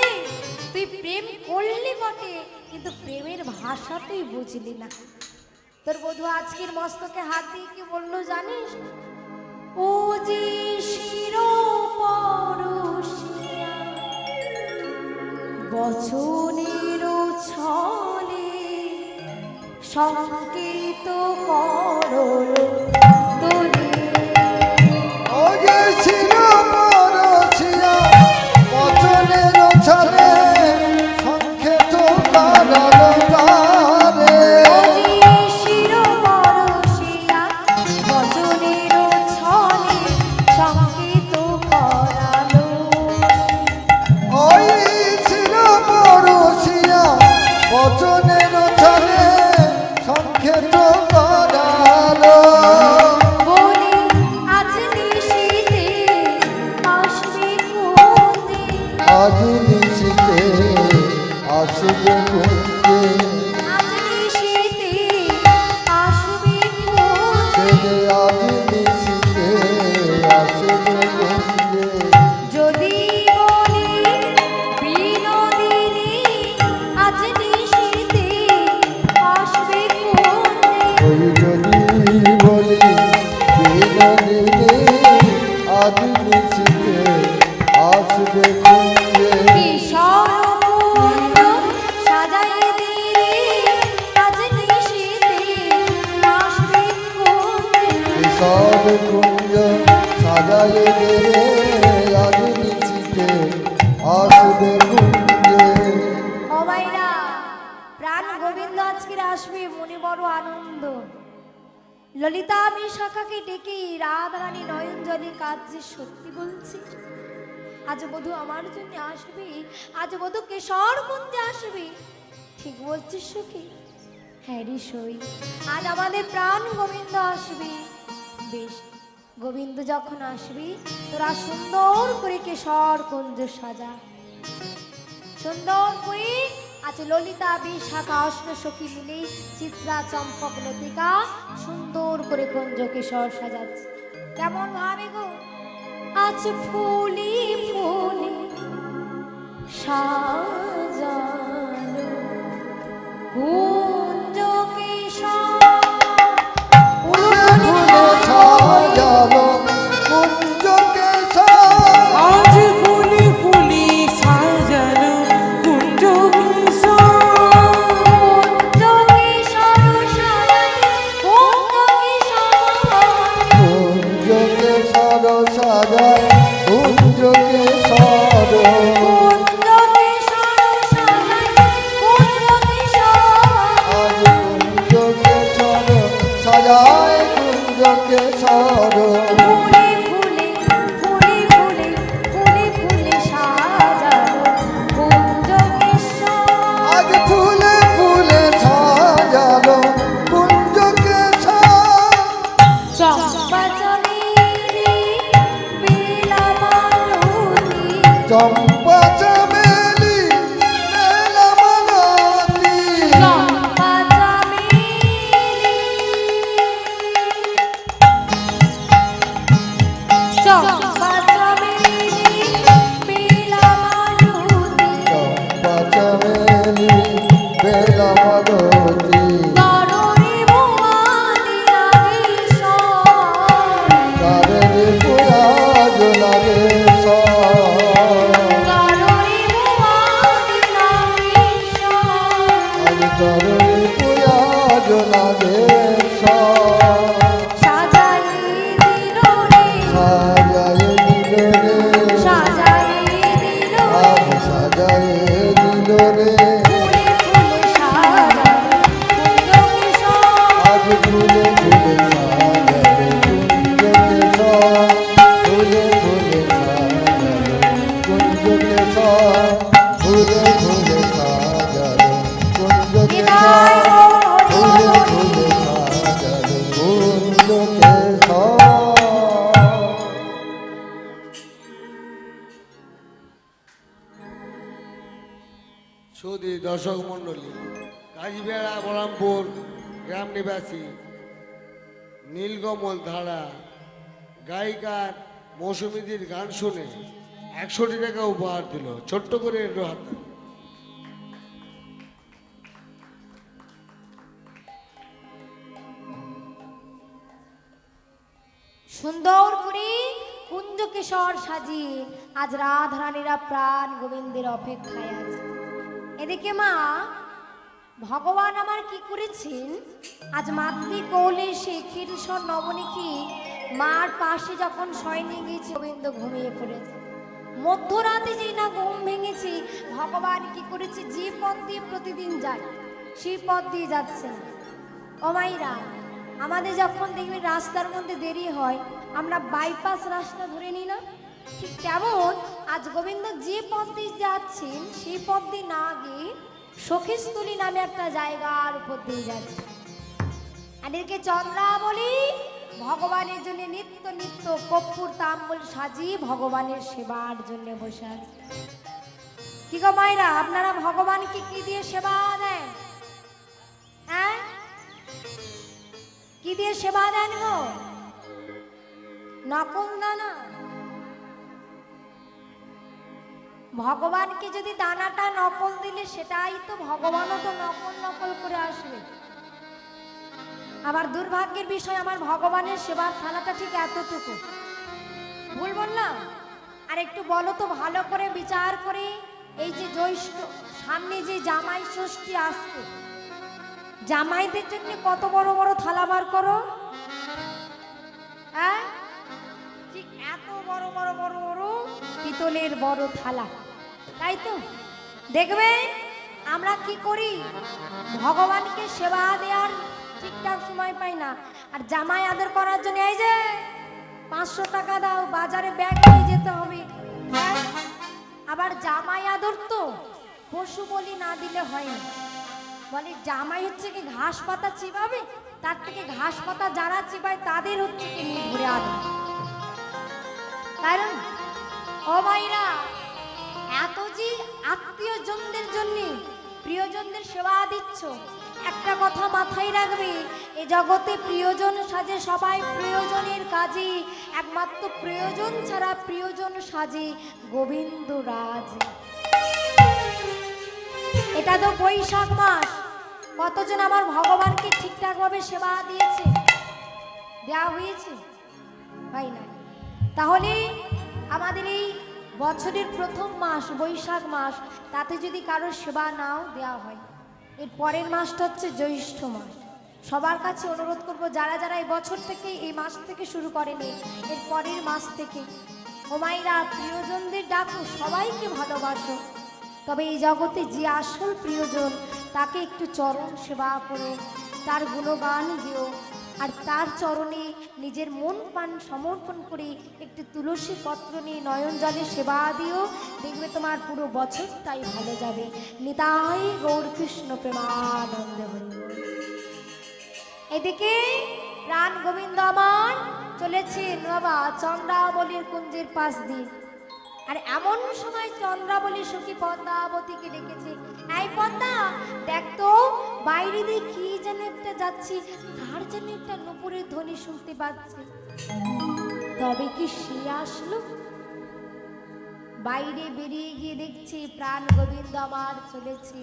তুই প্রেম করলি বটে, কিন্তু প্রেমের ভাষা তুই বুঝলি না। তোর বধূ আজকের মস্তকে হাত দিয়ে কি বললো জানিস? ও যে শিরোপরশিয়া বচনের ছলে সংকেত করল তোরে। ও যে ছিল পরশিয়া বচনের ছলে সংকেত করল তারে। ও যে শিরোপরশিয়া বচনের ছলে সংকেত করালো। ওই ছিল পরশিয়া বচনের ছলে সংকেত করালো। বলে আজ নিশীথে আসবে কুঞ্জে। আজ নিশীথে আসবে কুঞ্জে। আজ নিশীথে আসবে কুঞ্জে। আজ নিশীথে আসবে কুঞ্জে। যদি বলি বিনোদিনী আজ নিশীথে আসবে কুঞ্জে। ওই যদি বলি বিনোদিনী আজ নিশীথে আসবে কুঞ্জে। কিশোর কুঞ্জ সাজায়ে দিলে আজ নিশীথে আসবে কুঞ্জে। সব কুঞ্জ সাজায়ে দেবে আজ নিশীথে আসবে কুঞ্জে। ও মাইরা, প্রাণ গোবিন্দ আজকের আসবে, মনে বড় আনন্দ। ললিতা বিশাখাকে ডেকে রাধারানী নয়ন জলে কাঁদছে, সত্যি বলছি আজ বধূ আমার জন্য আসবে, আজ বধূ কেশর কুঞ্জে আসবে। ঠিক বলছিস সুখী? হ্যাঁ রে সই, আজ আমাদের প্রাণ গোবিন্দ আসবে। বেশ, গোবিন্দ যখন আসবে তোরা সুন্দর করে কেশর কুঞ্জ সাজা, সুন্দর করে। আজ ললিতা বিশাখা অষ্ট সখী মিলে চিত্রা চম্পক লতিকা সুন্দর করে কুঞ্জ কেশর সাজাচ্ছে। কেমন ভাবে গো? আজ ফুলি ফুলি সাজানো কুঞ্জ কেশর। ফুলে ফুলে সাজালো কুঞ্জ কেশর। আজ ফুলি ফুলি সাজানো কুঞ্জ কিশোর। কুঞ্জ কেশর সাজায় কুঞ্জ কেশর। কুঞ্জ কেশর সাজায় কুঞ্জ কেশর। কুঞ্জ কেশর সাজায় কুঞ্জ কেশর। আজ কুঞ্জ কেশর সাজায় কুঞ্জ কেশর। ফুলে ফুলে ফুলে ফুলে ফুলে ফুলে সাজানো কুঞ্জ কেশর। আজ ফুলে ফুলে সাজালো কুঞ্জ কেশর। চম্পা চমেলি বেলা মালতী। চম্পা চামেলি বেলা মালতী। চম্পা চমেলি চম্পা চমেলি বেলা মালতী। চম্পা চামেলি বেলা মালতী। তরুণী ভুয়ালি নাগেশ্বর। তারে প্রয়াজ লাগে তরুণী ভুয়ালি নাগেশ্বর। আজ তারে প্রয়াজ লাগে সাজায়ে দিল রে সাজায় দিল রে। সাজায়ে দিল আজ সাজায় দিল রে। ফুলে ফুলে সাজানো কুঞ্জ কেশর। আজ ফুলে ফুলে সাজায় কুঞ্জ কেশর। দর্শক মণ্ডলী, কাজীবেড়া বরামপুর গ্রাম নিবাসী নীলকমল ধারা গায়িকার মৌসুমীদির গান শুনে 100 টাকা উপহার দিল। ছোট্ট করে একটু হাত দাও। সুন্দর করে কুঞ্জ কিশোর সাজিয়ে আজ রাধারানীরা প্রাণ গোবিন্দের অপেক্ষায় আছে। এদিকে মা ভগবান আমার কি করেছেন, আজ মাতৃ কোলে সে ক্ষীরসর নবনীকে মার পাশে যখন শয়নে গিয়েছে, গোবিন্দ ঘুমিয়ে পড়েছে। মধ্যরাতে যেই না ঘুম ভেঙেছে, ভগবান কি করেছে, যে পথ দিয়ে প্রতিদিন যায় সেই পথ দিয়ে যাচ্ছেন। ও মাইরা, আমাদের যখন দেখবেন রাস্তার মধ্যে দেরি হয়, আমরা বাইপাস রাস্তা ধরে নিই না, ঠিক তেমন আজ গোবিন্দ যে পথ দিয়ে যাচ্ছেন সেই পথ দিয়ে না গিয়ে সখীস্থলী নামে একটা জায়গার উপর দিয়ে যাচ্ছে। আর এদিকে চন্দ্রাবলী ভগবানের জন্য নিত্য নিত্য কর্পূর তাম্বুল সাজিয়ে ভগবানের সেবার জন্য বসে আছে। কি গো মায়েরা, আপনারা ভগবানকে কি দিয়ে সেবা দেন? হ্যাঁ, কি দিয়ে সেবা দেন গো? নকল দানা। ভগবানকে যদি দানাটা নকল দিলে সেটাই তো ভগবানও তো নকল নকল করে আসবে। আমার দুর্ভাগ্যের বিষয়, আমার ভগবানের সেবার থালাটা ঠিক এতটুকু। ভুল বললাম? আর একটু বলো তো ভালো করে বিচার করে, এই যে জ্যৈষ্ঠ সামনে যে জামাই ষষ্ঠী আসছে, জামাইদের জন্য কত বড় বড় থালা বার করো? হ্যাঁ, ঠিক এত বড় বড় বড় বড় পিতলের বড় থালা, তাই তো? দেখবে আমরা কি করি, ভগবানকে সেবা দেওয়ার ঠিকঠাক সময় পাই না। আর জামাই আদর করার জন্য এই যে 500 টাকা দাও, বাজারে ব্যাগ নিয়ে যেতে হবে। হ্যাঁ, আবার জামাই আদর তো পশু বলি না দিলে হয় না। বলে জামাই হচ্ছে কি ঘাস পাতা চিবাবে, তার থেকে ঘাস পাতা যারা চিবায় তাদের হচ্ছে কি নিয়ে ধরে আনে। কারণ ও মাইরা, এত যে আত্মীয়জনদের জন্য প্রিয়জনদের সেবা দিচ্ছ, একটা কথা মাথায় রাখবে, এ জগতে প্রিয়জন সাজে সবাই প্রিয়জনের কাজে, একমাত্র প্রিয়জন ছাড়া প্রিয়জন সাজে গোবিন্দ রাজ। এটা তো বৈশাখ মাস, কতজন আমার ভগবানকে ঠিকঠাক ভাবে সেবা দিয়েছে? দেওয়া হয়েছে? হয় না। তাহলে আমাদের এই বছরের প্রথম মাস বৈশাখ মাস, তাতে যদি কারোর সেবা নাও দেওয়া হয়, এর পরের মাসটা হচ্ছে জ্যৈষ্ঠ মাস। সবার কাছে অনুরোধ করব, যারা যারা এই বছর থেকে এই মাস থেকে শুরু করেনি, এর পরের মাস থেকে ওমাইরা প্রিয়জনদের ডাকো, সবাইকে ভালোবাসো। তবে এই জগতে যে আসল প্রিয়জন, তাকে একটু চরণ সেবা করো, তার গুণগান দিও, আর তার চরণে নিজের মন প্রাণ সমর্পণ করে একটু তুলসী পত্র নিয়ে নয়ন জলে সেবা দিও, দেখবে তোমার পুরো বছরটাই ভালো যাবে। নিতাই গৌর কৃষ্ণ প্রেমানন্দে হরি বল। এদিকে প্রাণ গোবিন্দ আমার চলেছেন বাবা চন্দ্রাবলীর কুঞ্জের পাশ দিয়ে। আর এমন সময় চন্দ্রাবলী সখী পদ্মাবতীকে ডেকেছে, এই পদ্মা দেখ তো, বাইরে দিয়ে কি যেন একটা যাচ্ছে, কার যেন একটা নুপুরের ধ্বনি শুনতে পাচ্ছে। তবে কি সে আসলো? বাইরে বেরিয়ে গিয়ে দেখছি প্রাণ গোবিন্দ আমার চলেছে।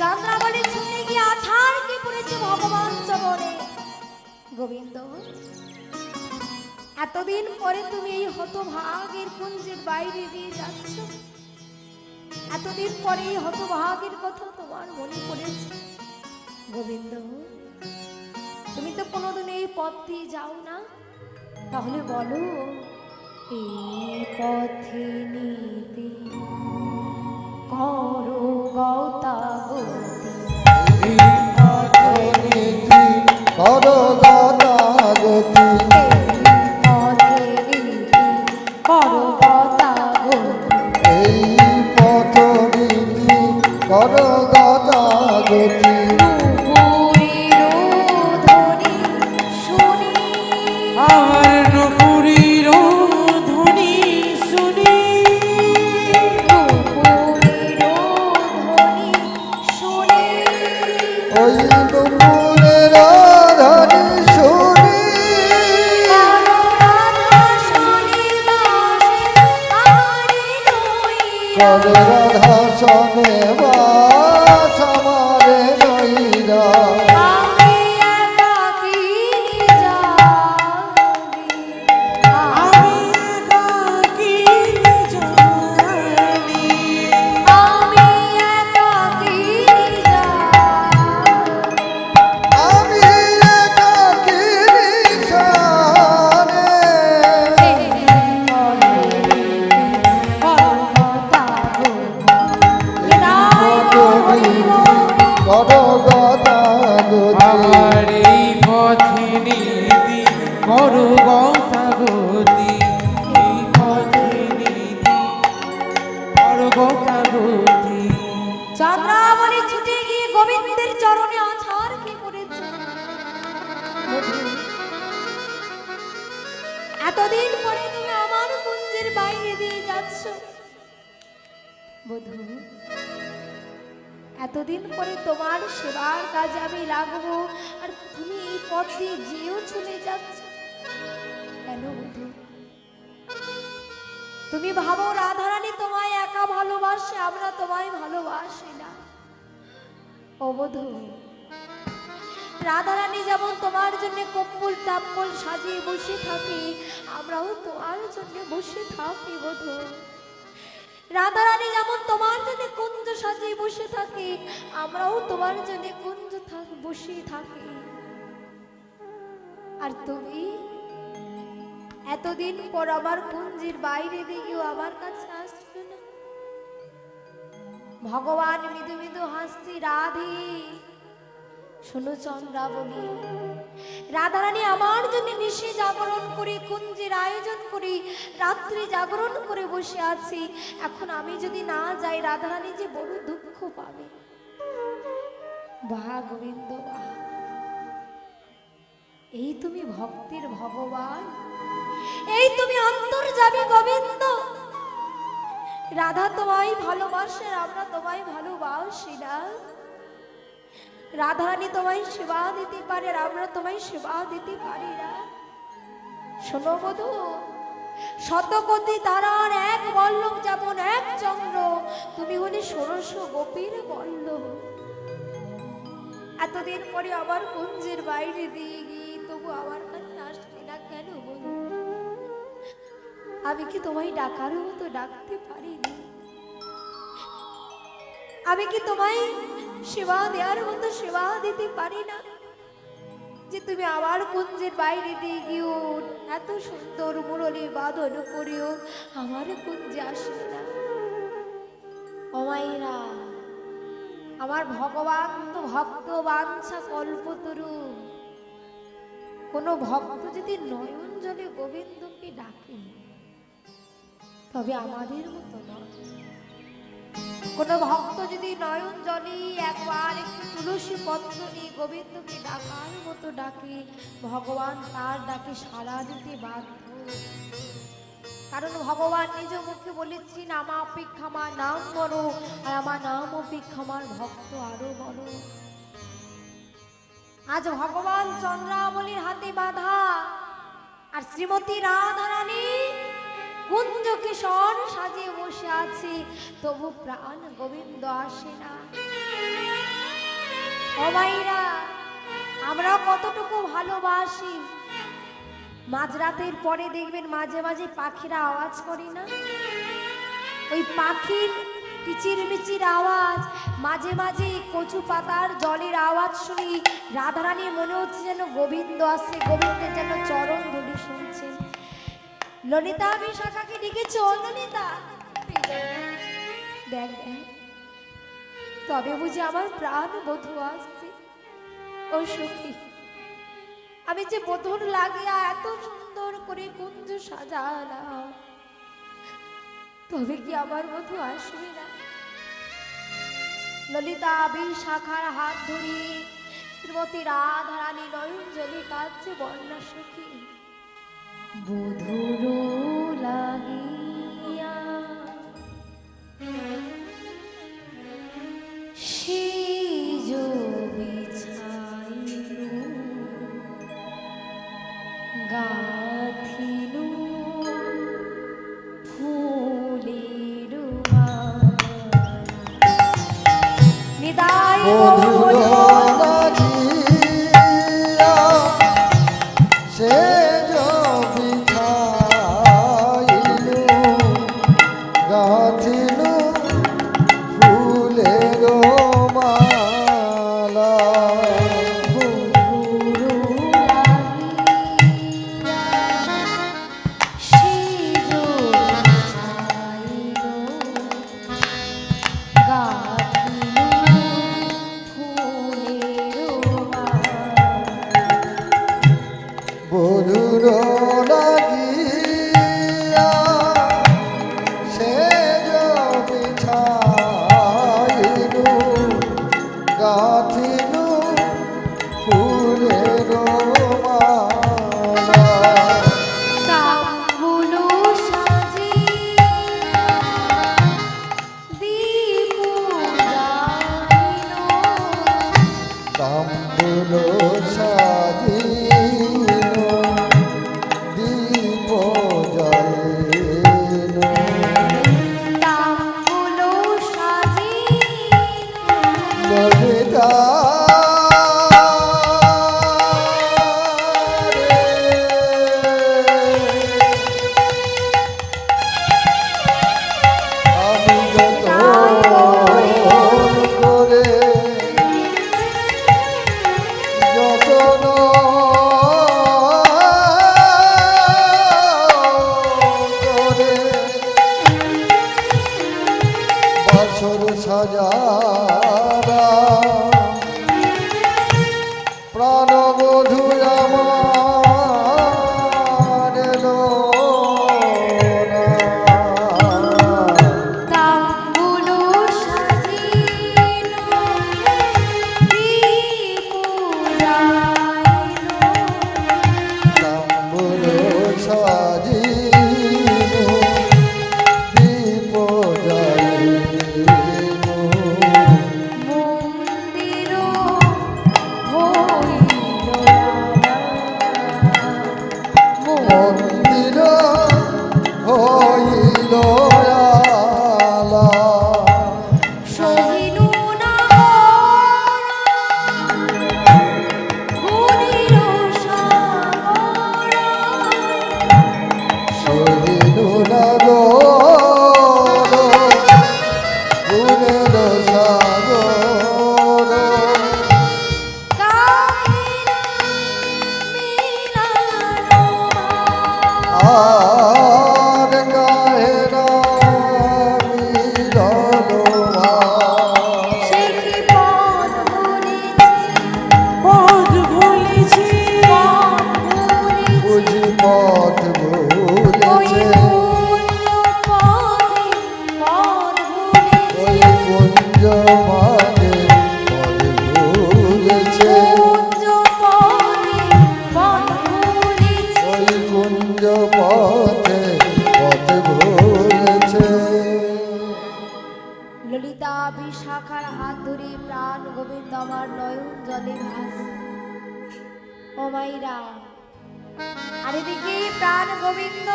চন্দ্রাবলী ছুটে গিয়ে আছাড় কে পড়েছে ভগবান চরণে। গোবিন্দ, এতদিন পরে তুমি এই হতভাগের কুঞ্জের বাইরে দিয়ে যাচ্ছ, এতদিন পরে এই হতভাগের কথা তোমার মনে পড়েছে। গোবিন্দ, তুমি তো কোনোদিন এই পথ দিয়ে যাও না, তাহলে বলো এই পথে নিতে করো গতাগতি, এই পথে নীতি করো গতাগতি, এই পথ নীতি করো গতাগতি। আর নুপুরের ধ্বনি শুনি বলে রাধা সনে বাস আমারে নইরা আমি একাকিনী জানি আমি একাকিনী জানি আমি একাকিনী জানি আমি একাকিনী জানে আমার এই পথে নীতি করো গতাগতি এই পথে নীতি করো গতাগতি চন্দ্রাবলী ছুটে গিয়ে গোবিন্দের চরণে আছাড় কি করেছে। এতদিন পরে তুমি আমার কুঞ্জের বাইরে দিয়ে যাচ্ছ বধূ, এতদিন পরে তোমার সেবার কাজে আমি লাগবো আর তুমি এই পথ দিয়ে যেও চলে যাচ্ছ কেন বধূ? তুমি ভাবো রাধারানী তোমায় একা ভালোবাসে, আমরা তোমায় ভালোবাসি না। ও বধূ, রাধারানী যেমন তোমার জন্য কম্বল টাম্বল সাজিয়ে বসে থাকি, আমরাও তোমার জন্য বসে থাকি বধূ। রাধারানী যেমন তোমার জন্য কুঞ্জ সাজিয়ে বসে থাকি, আমরাও তোমার জন্য কুঞ্জ বসে থাকি। আর তুমি এতদিন পর আমার কুঞ্জের বাইরে দিয়েও আমার কাছে আসছো না। ভগবান মৃদু মৃদু হাসছি, রাধে শোনো চন্দ্রাবলী, রাধারানী আমার জন্য নিশে জাগরণ করে কুঞ্জের আয়োজন করে রাত্রি জাগরণ করে বসে আছি। এখন আমি যদি না যাই রাধারানী যে বড় দুঃখ পাবে। বাহ গোবিন্দ বাহ, এই তুমি ভক্তির ভগবান, এই তুমি অন্তর্যামী গোবিন্দ। রাধা তোমায় ভালোবাসে, আমরা তোমায় ভালোবাসি না। রাধারানী তোমায় সেবা দিতে পারে আর আমরা তোমায় সেবা দিতে পারি না। শোনো বধূ, শতকোটি তারার এক বল্লভ যেমন এক চন্দ্র, তুমি হলে ষোড়শ গোপীর বল্লভ। এতদিন পরে আমার কুঞ্জের বাইরে দিয়ে গিয়ে তবু আমার কাছে আসবে না কেন বলু? আমি কি তোমায় ডাকার মতো ডাকতে পারিনি? আমি কি তোমায় সেবা দেওয়ার মতো সেবা দিতে পারি না? যে তুমি আবার কুঞ্জের বাইরে দিয়ে গিয়েও এত সুন্দর মুরলী বাদন করিও আমার কুঞ্জে আসবে না। ও মায়েরা, আমার ভগবান তো ভক্ত বাঞ্ছা কল্পতরু। কোন ভক্ত যদি নয়ন জলে গোবিন্দকে ডাকে তবে আমাদের মতো নয়। কোন ভক্ত যদি নয়ন জলে একবার একটু তুলসী পত্র নিয়ে গোবিন্দকে ডাকার মতো ডাকে, ভগবান তার ডাকে সাড়া দিতে বাধ্য। কারণ ভগবান নিজ মুখে বলেছেন, আমার অপেক্ষা আমার নাম বড়, আর আমার নাম অপেক্ষা আমার ভক্ত আরো বড়। আজ ভগবান চন্দ্রাবলীর হাতে বাঁধা আর শ্রীমতী রাধারানী কুঞ্জ কিশোর সাজিয়ে বসে আছে, তবু প্রাণ গোবিন্দ আসে না। ও মাইরা, আমরা কতটুকু ভালোবাসি। মাঝরাতের পরে দেখবেন মাঝে মাঝে পাখিরা আওয়াজ করে না? ওই পাখির কিচির মিচির আওয়াজ, মাঝে মাঝে কচু পাতার জলের আওয়াজ শুনি রাধারানীর মনে হচ্ছে যেন গোবিন্দ আসছে, গোবিন্দের যেন চরণ ধুলি শুনছেন। ললিতা বিশাখাকে ডেকেছে, ও ললিতা দেখ দেখ, তবে বুঝি আমার প্রাণ বধূ আসছে। ও সখী, আমি যে বধূর লাগিয়া এত সুন্দর করে কুঞ্জ সাজালাম, তবে কি আমার বধূ আসবে না? ললিতা বিশাখার হাত ধরি শ্রীমতী রাধারানী নয়ন জলে কাঁদছে, বন্যা সখী বধূর লাগিয়া সেজ বিছাইল গাথিল ফুলের মালা। গো মধুর লাগিয়া সে বিছাইলু গাথিলু ফুলের মালা মধুর লাগিয়া সে বিছাইলু গাথিলু ফুলের মালা তাম্বুল সাজিনো দীপ জ্বালিনো ললিতা আমি যত করে যতন করে বছর সাজারা প্রাণবধূ আমার এলো না। তাম্বুল সাজিনো দীপ জ্বালিনো মন্দির হইল আলা সহিলু না গো গুণের সাগর আর গাহে না মিলন পথ ভুলেছি বুঝি পথ ভুলেছে ওই কুঞ্জ মাঝে পথ ভুলেছে ওই কুঞ্জ পথে পথ ভুলেছে ললিতা বিশাখার হাত ধরে প্রাণ গোবিন্দ আমার নয়ন জলে ভাসে। ও মাইরা আর এদিকে প্রাণ গোবিন্দ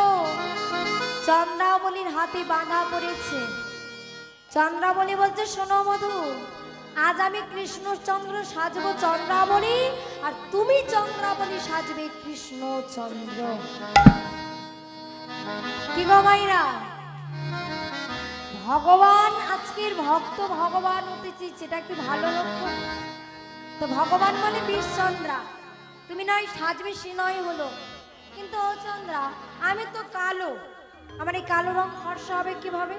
চন্দ্রাবলীর হাতে বাঁধা পড়েছে। চন্দ্রাবলী বলছে, শোনো মধু, আজ আমি কৃষ্ণচন্দ্র সাজবো চন্দ্রাবলী, আর তুমি চন্দ্রাবলী সাজবে কৃষ্ণচন্দ্র। কি গো মাইরা, ভগবান আজকের ভক্ত ভগবান হতেছি, সেটা কি ভালো লক্ষণ? তো ভগবান বলে বিষচন্দ্রা, তুমি নয় সাজবে সে নয় হলো, কিন্তু ও চন্দ্রা আমি তো কালো, আমার এই কালো রং ফর্সা হবে কিভাবে?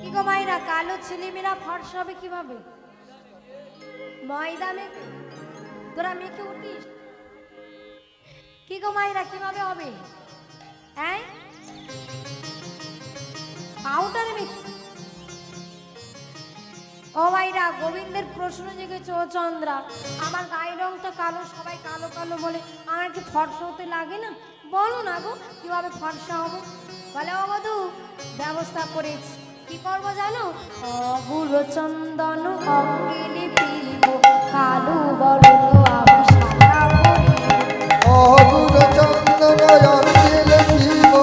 কি গো মাইরা, কালো ছেলেমেয়েরা ফর্সা হবে কিভাবে? ময়দা মেখে তোরা মেখে উঠিস? কি গো মাইরা, কিভাবে হবে? হ্যাঁ, পাউডারে মেখে। ও মাইরা, গোবিন্দের প্রশ্ন জেগেছে, ও চন্দ্রা আমার গায়ের রংটা কালো, সবাই কালো কালো বলে, আমার কি ফর্সা হতে লাগে না? বলো না গো কিভাবে ফর্সা হবো? বলে, ও বধূ ব্যবস্থা করেছি, কি করবো জানো? অগুর চন্দন অঙ্গে লিপিব, কালো বরণ আমি সাদা করিব। অগুর চন্দন অঙ্গে লিপিব,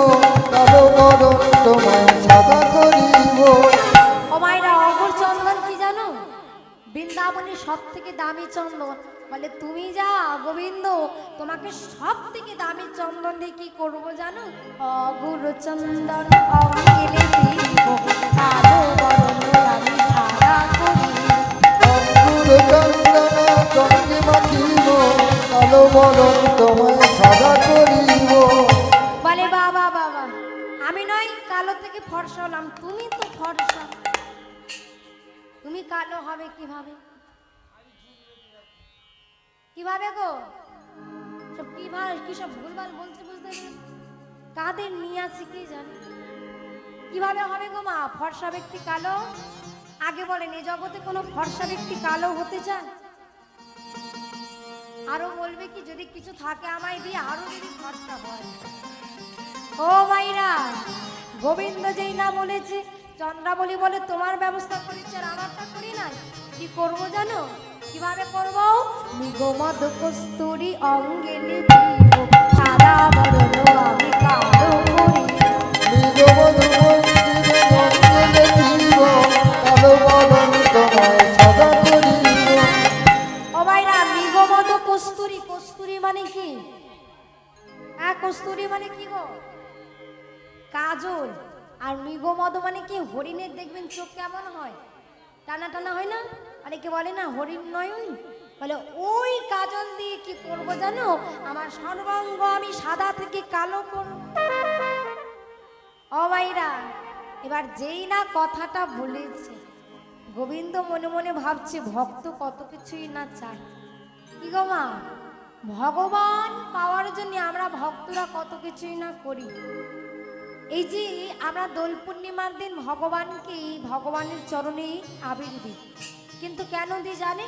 কালো বরণ তোমায় সাদা করিব। ও মাইরা, অগুর চন্দন বৃন্দাবনের সব থেকে দামি চন্দন। বলে তুমি যা গোবিন্দ, তোমাকে সব থেকে দামি চন্দন দিয়ে কি করবো জানো? অগুর চন্দন অঙ্গিলে দিব, কালো বরণ আমি সাদা করি। অঙ্কুর চন্দন চন্দ্রে মাখিব, কালো বরণ তোমায় সাদা করিব। বলে বাবা বাবা, আমি নয় কালো থেকে ফর্সা হলাম, তুমি তো ফর্সা, তুমি কালো হবে কিভাবে? কিভাবে গো? সব কিভাবে কি সব ভুলভাল বলছে, বুঝতে পারছি কাদের নিয়ে আছে কি জানে। কিভাবে হবে গো মা ফর্সা ব্যক্তি কালো? আগে বলেন এ জগতে কোনো ফর্সা ব্যক্তি কালো হতে চায়? আরো বলবে কি যদি কিছু থাকে আমায় দিয়ে আরো যদি ফর্সা হয়। ও মাইরা, গোবিন্দ যেই না বলেছে, চন্দ্রাবলী বলে তোমার ব্যবস্থা করেছে আর আমারটা করি নাই। কি করবো জানো? কিভাবে করবো? নিগমদ কস্তুরী অঙ্গে লিপিব, সাদা বরণ আমি কালো করি। নিগমধু মন্দিরে মন্দিরে দিব, কালো বরণ তোমায় সাদা করিব। ও ভাইরা, নিগমদ কস্তুরী, কস্তুরী মানে কি? হ্যাঁ, কস্তুরী মানে কি গো? কাজল। আর মৃগমদ মানে কি? হরিণের দেখবেন চোখ কেমন হয়, টানা টানা হয় না? অনেকে বলে না হরিণ নয়ন, বলে ওই কাজল দিয়ে কি করবো জানো? আমার সর্বাঙ্গ আমি সাদা থেকে কালো করব। ও ভাইরা, এবার যেই না কথাটা বলেছে, গোবিন্দ মনে মনে ভাবছে ভক্ত কত কিছুই না চায়। কি গো মা, ভগবান পাওয়ার জন্য আমরা ভক্তরা কত কিছুই না করি। এই যে আমরা দোল পূর্ণিমার দিন ভগবানকে ভগবানের চরণে আবির দিই, কিন্তু কেন দিই জানে?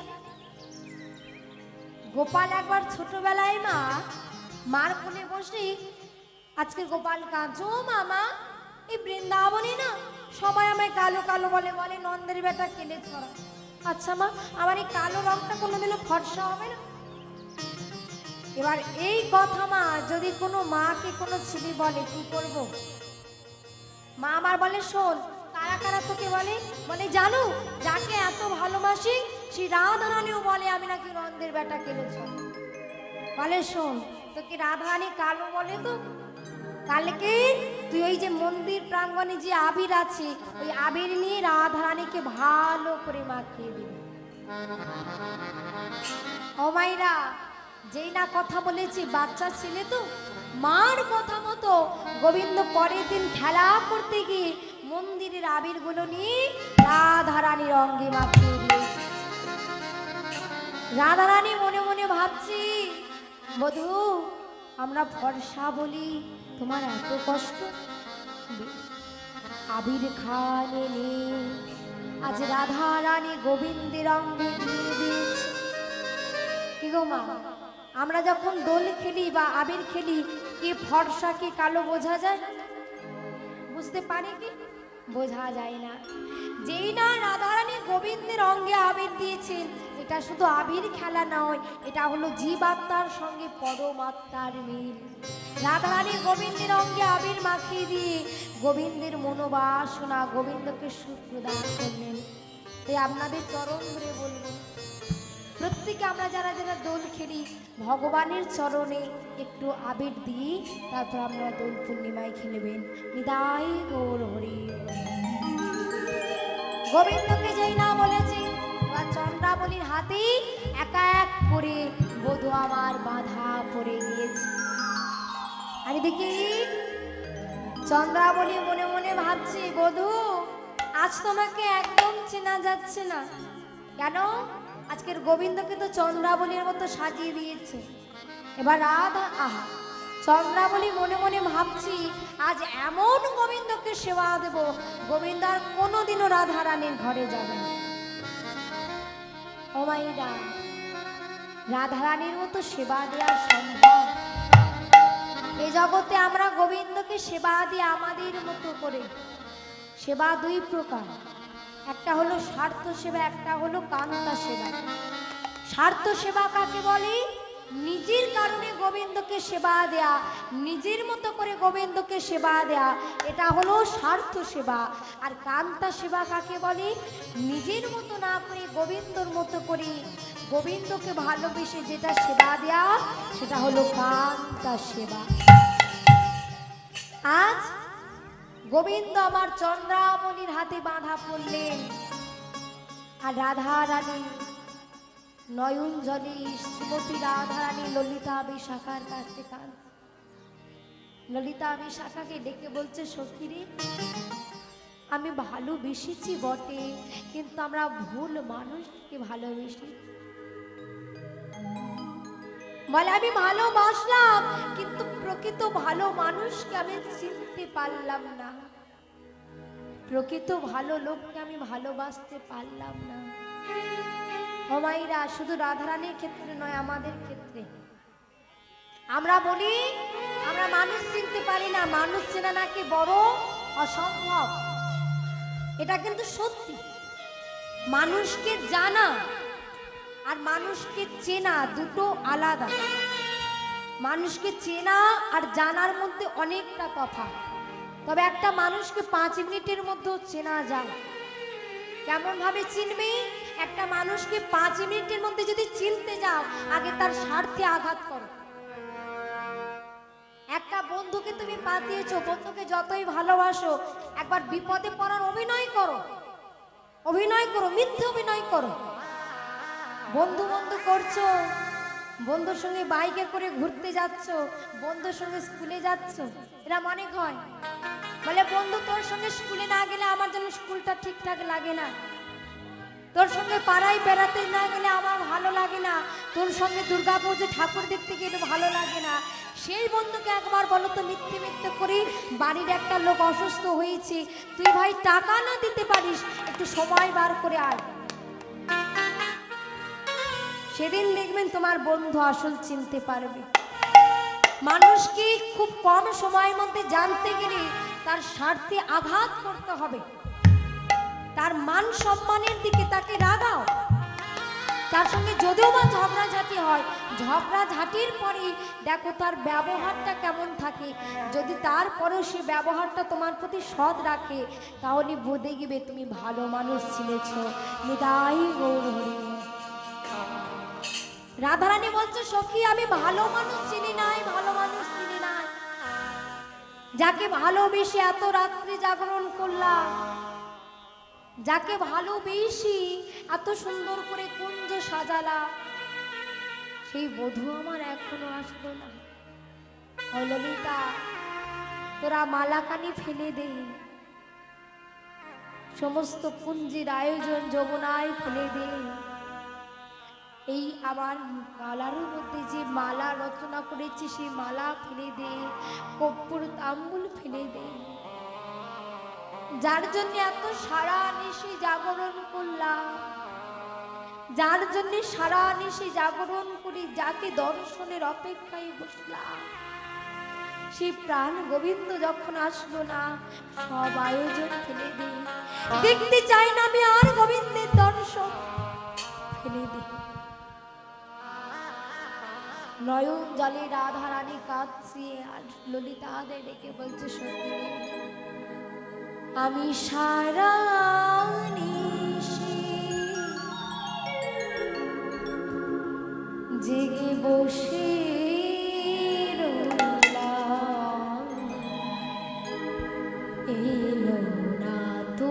গোপাল একবার ছোটবেলায় মা মার কোলে বসে আজকে গোপাল কাঁদো মামা, এই বৃন্দাবনে না সবাই আমায় কালো কালো বলে, বলে নন্দের বেটা কেলে ছড়া। আচ্ছা মা, আমার এই কালো রংটা কোনোদিনও ফর্সা হবে না? এবার এই কথা মা যদি কোনো মাকে কোনো ছেলে বলে কি করব? মা আমার বলে শোন, কারা কারা তোকে বলে? বলে জানো যাকে এত ভালোবাসি সেই রাধারানীও বলে আমি নাকি নন্দের বেটা কেলে ছড়া। বলে শোন, তোকে রাধারানী কালো বলে তো, কালকে তুই ওই যে মন্দির প্রাঙ্গণে যে আবির আছে ওই আবির নিয়ে রাধারানীকে ভালো করে মাখিয়ে দিবি। ও মাইরা, যেই না কথা বলেছি, বাচ্চা ছেলে তো মার কথা মতো গোবিন্দ পরের দিন খেলা করতে গিয়ে মন্দিরের আবিরগুলো নিয়ে রাধারানীর অঙ্গে মাখিয়ে দিয়েছে। রাধারানী মনে মনে ভাবছি, বধূ আমরা ফর্সা বলি, তোমার এত কষ্ট। আবির খানে নে আজ রাধারানী গোবিন্দের অঙ্গে দিয়ে দিয়েছে। কি গো মা, আমরা যখন দোল খেলি বা আবির খেলি, কি ফর্সা কি কালো বোঝা যায়? বুঝতে পারি কি? বোঝা যায় না। যেই না রাধারানী গোবিন্দের অঙ্গে আবির দিয়েছেন, এটা শুধু আবির খেলা নয়, এটা হলো জীবাত্মার সঙ্গে পরমাত্মার মিল। রাধারানী গোবিন্দের অঙ্গে আবির মাখিয়ে দিয়ে গোবিন্দের মনোবাসনা গোবিন্দকে সুখ প্রদান করলেন। তাই আপনাদের চরণ ধরে বলবো, প্রত্যেকে আমরা যারা যারা দোল খেলি ভগবানের চরণে একটু আবির দিই, তারপর আমরা দোল পূর্ণিমায় খেলবেন। নিতাই গৌর হরি। গোবিন্দকে যেই না বলেছি, এবার চন্দ্রাবলীর হাতে একা এক করে বধূ আমার বাধা পড়ে গিয়েছে। আর এদিকে চন্দ্রাবলী মনে মনে ভাবছি, বধূ আজ তোমাকে একদম চেনা যাচ্ছে না। কেন? আজকের গোবিন্দকে তো চন্দ্রাবলীর মতো সাজিয়ে দিয়েছে। এবার রাধা আহা, চন্দ্রাবলী মনে মনে ভাবছি আজ এমন গোবিন্দকে সেবা দেব, গোবিন্দ আর কোনোদিনও রাধারানীর ঘরে যাবে না। ও মাইরা, রাধারানীর মতো সেবা দেওয়া সম্ভব? এই জগতে আমরা গোবিন্দকে সেবা দিই আমাদের মতো করে। সেবা দুই প্রকার, একটা হলো স্বার্থ সেবা, একটা হলো কান্তা সেবা। স্বার্থ সেবা কাকে বলে? নিজের কারণে গোবিন্দকে সেবা দেয়া, নিজের মতো করে গোবিন্দকে সেবা দেয়া, এটা হলো স্বার্থ সেবা। আর কান্তা সেবা কাকে বলে? নিজের মতো না করে গোবিন্দর মতো করে গোবিন্দকে ভালোবেসে যেটা সেবা দেয়া, সেটা হলো কান্তা সেবা। আজ গোবিন্দ আমার চন্দ্রামণির হাতে বাঁধা পড়লেন, আর রাধা রানী নয়ন জলে শ্রীমতী রাধা রানী ললিতা বিশাখার কাছে কান, ললিতা বিশাখাকে ডেকে বলছে, সখীরে আমি ভালোবেসেছি বটে, কিন্তু আমরা ভুল মানুষকে ভালোবেসি। বলে আমি ভালোবাসলাম, কিন্তু প্রকৃত ভালো মানুষকে আমি চিনতে পারলাম না, প্রকৃত ভালো লোককে আমি ভালোবাসতে পারলাম না। হমাইরা শুধু রাধারানীর ক্ষেত্রে নয়, আমাদের ক্ষেত্রে আমরা বলি আমরা মানুষ চিনতে পারি না, মানুষ চেনা নাকি বড় অসম্ভব। এটা কিন্তু সত্যি। মানুষকে জানা আর মানুষকে চেনা দুটো আলাদা। মানুষকে চেনা আর জানার মধ্যে অনেকটা তফাৎ। তবে একটা মানুষকে 5 মিনিটের মধ্যে চেনা যায়। কেমন ভাবে চিনবে? একটা মানুষকে 5 মিনিটের মধ্যে যদি চিনতে যাও, আগে তার স্বার্থে আঘাত করো। একটা বন্ধুকে তুমি পাঠিয়েছো, বন্ধুকে যতই ভালোবাসো, একবার বিপদে পড়ার অভিনয় করো, অভিনয় করো, মিথ্যে অভিনয় করো। বন্ধু বন্ধু করছো, বন্ধুর সঙ্গে বাইকে করে ঘুরতে যাচ্ছ, বন্ধুর সঙ্গে স্কুলে যাচ্ছ, এরা মনে হয় বলে বন্ধু তোর সঙ্গে স্কুলে না গেলে আমার যেন স্কুলটা ঠিকঠাক লাগে না, তোর সঙ্গে পাড়ায় বেড়াতে না গেলে আমার ভালো লাগে না, তোর সঙ্গে দুর্গাপুজো ঠাকুর দেখতে গেলে ভালো লাগে না। সেই বন্ধুকে একবার বলো তো, মিথ্যে মিথ্যে করে বাড়ির একটা লোক অসুস্থ হয়েছে, তুই ভাই টাকা না দিতে পারিস, একটু সময় বার করে আয়। সেদিন দেখবেন তোমার বন্ধু আসল চিনতে পারবে। মানুষকে খুব কম সময়ের মধ্যে জানতে গেলে তার স্বার্থে আঘাত করতে হবে, তার মান সম্মানের দিকে তাকে রাগাও। তার সঙ্গে যদিও বা ঝগড়াঝাটি হয়, ঝগড়াঝাটির পরে দেখো তার ব্যবহারটা কেমন থাকে। যদি তারপরেও সে ব্যবহারটা তোমার প্রতি সৎ রাখে, তাহলে বোধে গিয়ে তুমি ভালো মানুষ চিনেছ। নিতাই গৌর হরি। রাধারানী বলছে, সখী আমি ভালো মানুষ চিনি নাই, ভালো মানুষ চিনি নাই। যাকে ভালোবেসে এত রাত্রি জাগরণ করলাম, যাকে ভালোবেসি এত সুন্দর করে কুঞ্জ সাজালা, সেই বধূ আমার এখনো আসলো না। ও ললিতা, তোরা মালাকানি ফেলে দে, সমস্ত কুঞ্জের আয়োজন যমুনায় ফেলে দে। এই আমার মালার মধ্যে যে মালা রচনা করেছি, সেই মালা ফেলে দে, কর্পূর তাম্বুল ফেলে দে। যার জন্য এত সারা নিশি জাগরণ করলাম, যার জন্য সারা নিশি জাগরণ করি, যাকে দর্শনের অপেক্ষায় বসলাম, সেই প্রাণ গোবিন্দ যখন আসলো না, সব আয়োজন ফেলে দে। দেখতে চাই না আমি আর গোবিন্দের দর্শন, ফেলে দে। নয়ন জলে রাধা রানী কাঁদছে, আর ললিতা ডেকে বলছে, সত্যি আমি সারা নিশি জেগে বসে রইলাম, এলো না তো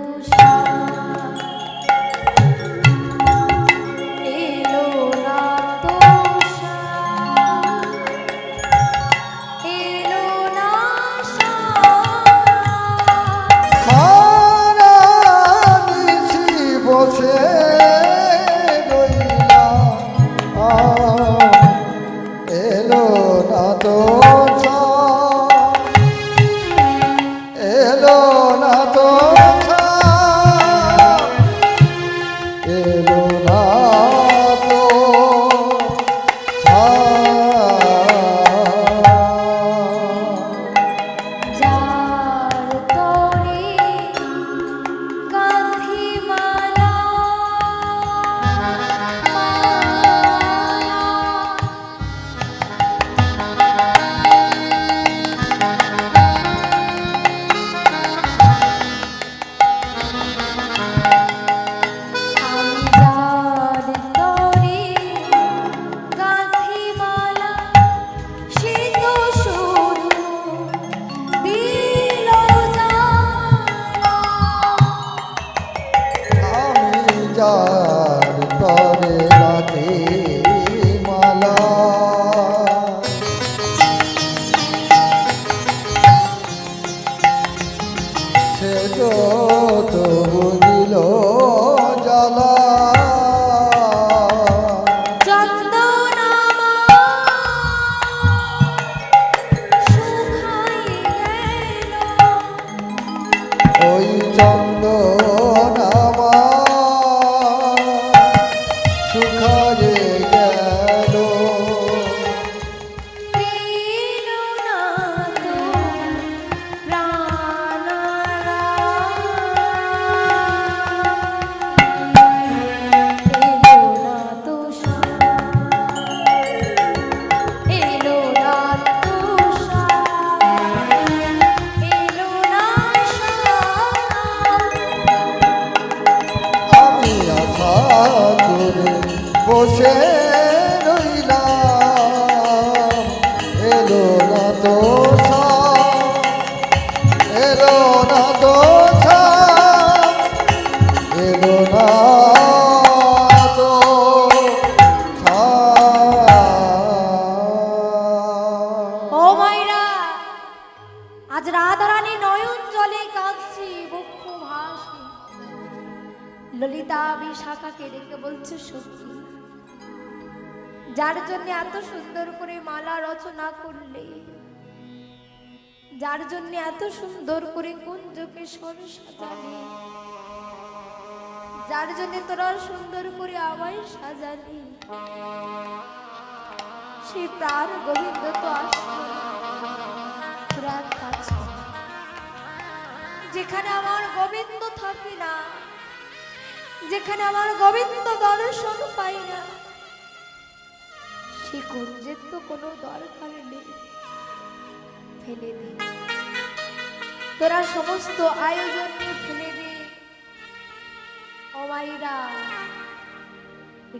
গেল। পেল না তো প্রাণারা, পেল না তো এলো না তো এলো না। আমি আশা করে বসে রইলাম, এলো না তো এলো না তো এলো না তো ও মাইরা, আজ রাধারানী নয়ন জলে কাঁদছি, বক্ষ ভাসি। ললিতা বিশাখাকে ডেকে বলছে, সত্যি যার জন্য এত সুন্দর করে মালা রচনা করলে, যার জন্য এত সুন্দর করে কুঞ্জকে সর সাজালে, যার জন্য তোরা সুন্দর করে আমায় সাজালি, সেই প্রাণ গোবিন্দ তো আসলো তোরা এক কাজ কর। যেখানে আমার গোবিন্দ থাকে না, যেখানে আমার গোবিন্দ দর্শন পাই না, সে কুঞ্জের তো কোনো দরকার নেই, ফেলে দে। তোরা সমস্ত আয়োজন নিয়ে ফেলে দে। ও মাইরা,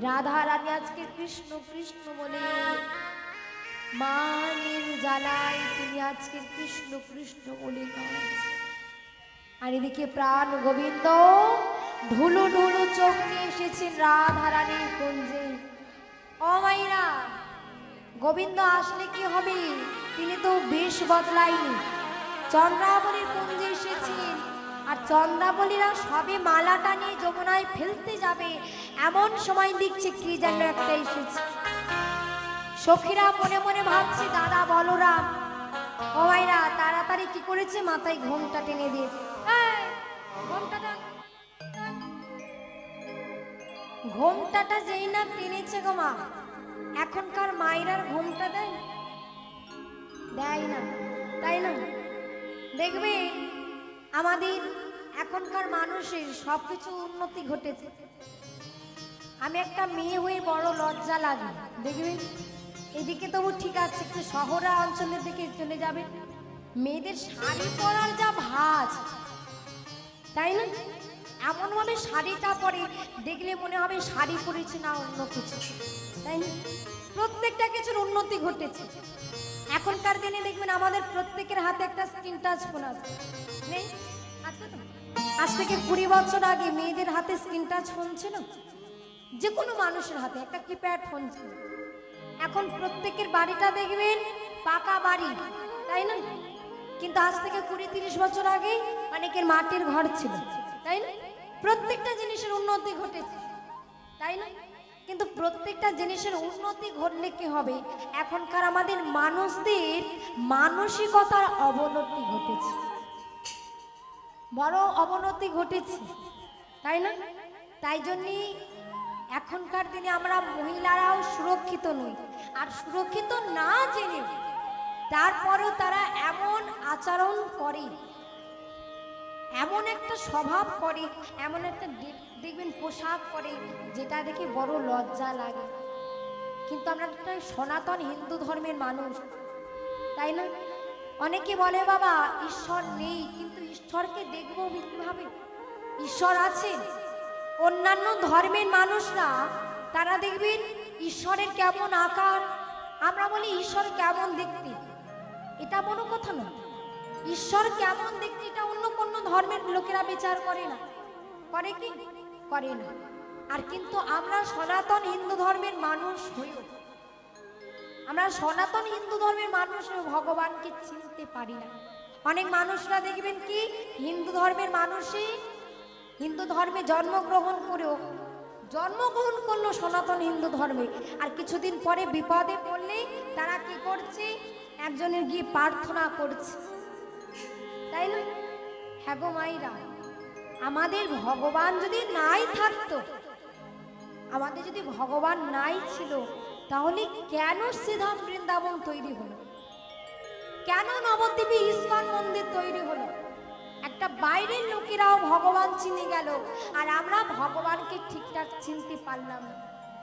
রাধা রানী আজকে কৃষ্ণ কৃষ্ণ বলে মানের জ্বালায় তিনি আজকে কৃষ্ণ কৃষ্ণ বলে গাচ্ছে। আর এদিকে প্রাণ গোবিন্দ ঢুলু ঢুলু চোখ নিয়ে এসেছেন রাধা রানীর কুঞ্জে। ও মাইরা, গোবিন্দ আসলে কি হবে? তিনি তো বেশ বদলায়নি। চন্দ্রাবলীর কুঞ্জে এসেছেন, আর চন্দ্রাবলীরা সবে মালাটা নিয়ে যমুনায় ফেলতে যাবে, এমন সময় দেখছে কি যেন একটা এসেছে। সখীরা মনে মনে ভাবছে, দাদা বলরাম। ও মাইরা, তাড়াতাড়ি কি করেছে, মাথায় ঘোমটা টেনে দিয়ে, ঘোমটাটা যেই না টেনেছে গো মা, এখনকার মায়েরার ঘোমটা দেয় দেয় না, তাই না? দেখবে আমাদের এখনকার মানুষের সবকিছু উন্নতি ঘটেছে। আমি একটা মেয়ে হয়ে বড় লজ্জা লাগে, দেখবে এদিকে তবু ঠিক আছে, একটু শহরা অঞ্চলের দিকে চলে যাবে, মেয়েদের শাড়ি পরার যা ভাঁজ, তাই না? এমন ভাবে শাড়িটা পরে দেখলে মনে হবে শাড়ি পরেছে না অন্য কিছু, তাই না? প্রত্যেকটা কিছুর উন্নতি ঘটেছে। এখনকার দিনে দেখবেন আমাদের প্রত্যেকের হাতে একটা স্ক্রিন টাচ ফোন আছে, নেই? আছে তো? আজ থেকে 20 বছর আগে মেয়েদের হাতে স্ক্রিন টাচ ফোন ছিল, যে কোনো মানুষের হাতে একটা কিপ্যাড ফোন ছিল। এখন প্রত্যেকের বাড়িটা দেখবেন পাকা বাড়ি, তাই না? কিন্তু আজ থেকে 20-30 বছর আগে অনেকের মাটির ঘর ছিল, তাই না? প্রত্যেকটা জিনিসের উন্নতি ঘটেছে, তাই না? কিন্তু প্রত্যেকটা জিনিসের উন্নতি ঘটলে কি হবে? এখনকার আমাদের মানুষদের মানসিকতার অবনতি ঘটেছে, বড় অবনতি ঘটেছে, তাই না? তাই জন্যই এখনকার দিনে আমরা মহিলারাও সুরক্ষিত নই। আর সুরক্ষিত না জেনে তারপরেও তারা এমন আচরণ করে, এমন একটা স্বভাব করে, এমন একটা দেখবেন পোশাক করে, যেটা দেখে বড় লজ্জা লাগে। কিন্তু আমরা একটা সনাতন হিন্দু ধর্মের মানুষ, তাই না? অনেকে বলে বাবা ঈশ্বর নেই, কিন্তু ঈশ্বরকে দেখবো কিভাবে? ঈশ্বর আছে। অন্যান্য ধর্মের মানুষরা তারা দেখবেন ঈশ্বরের কেমন আকার, আমরা বলি ঈশ্বর কেমন দেখতে, এটা বড় কথা না। ঈশ্বর কেমন দেখতে এটা অন্য কোন ধর্মের লোকেরা বিচার করে না, করে কি? করে না। আর কিন্তু আমরা সনাতন হিন্দু ধর্মের মানুষ হইও, আমরা সনাতন হিন্দু ধর্মের মানুষ ভগবানকে চিনতে পারি না। অনেক মানুষরা দেখবেন কি হিন্দু ধর্মের মানুষই হিন্দু ধর্মে জন্মগ্রহণ করলো সনাতন হিন্দু ধর্মে, আর কিছুদিন পরে বিপদে পড়লে তারা কি করছে? একজনের গিয়ে প্রার্থনা করছে, তাই না? হ্যাঁ গো মাইরা, আমাদের ভগবান যদি নাই থাকতো আমাদের যদি ভগবান নাই ছিল তাহলে কেন শ্রীধাম বৃন্দাবন তৈরি হলো, কেন নবদ্বীপে ইস্কন মন্দির তৈরি হলো? একটা বাইরের লোকেরাও ভগবান চিনে গেল আর আমরা ভগবানকে ঠিকঠাক চিনতে পারলাম না।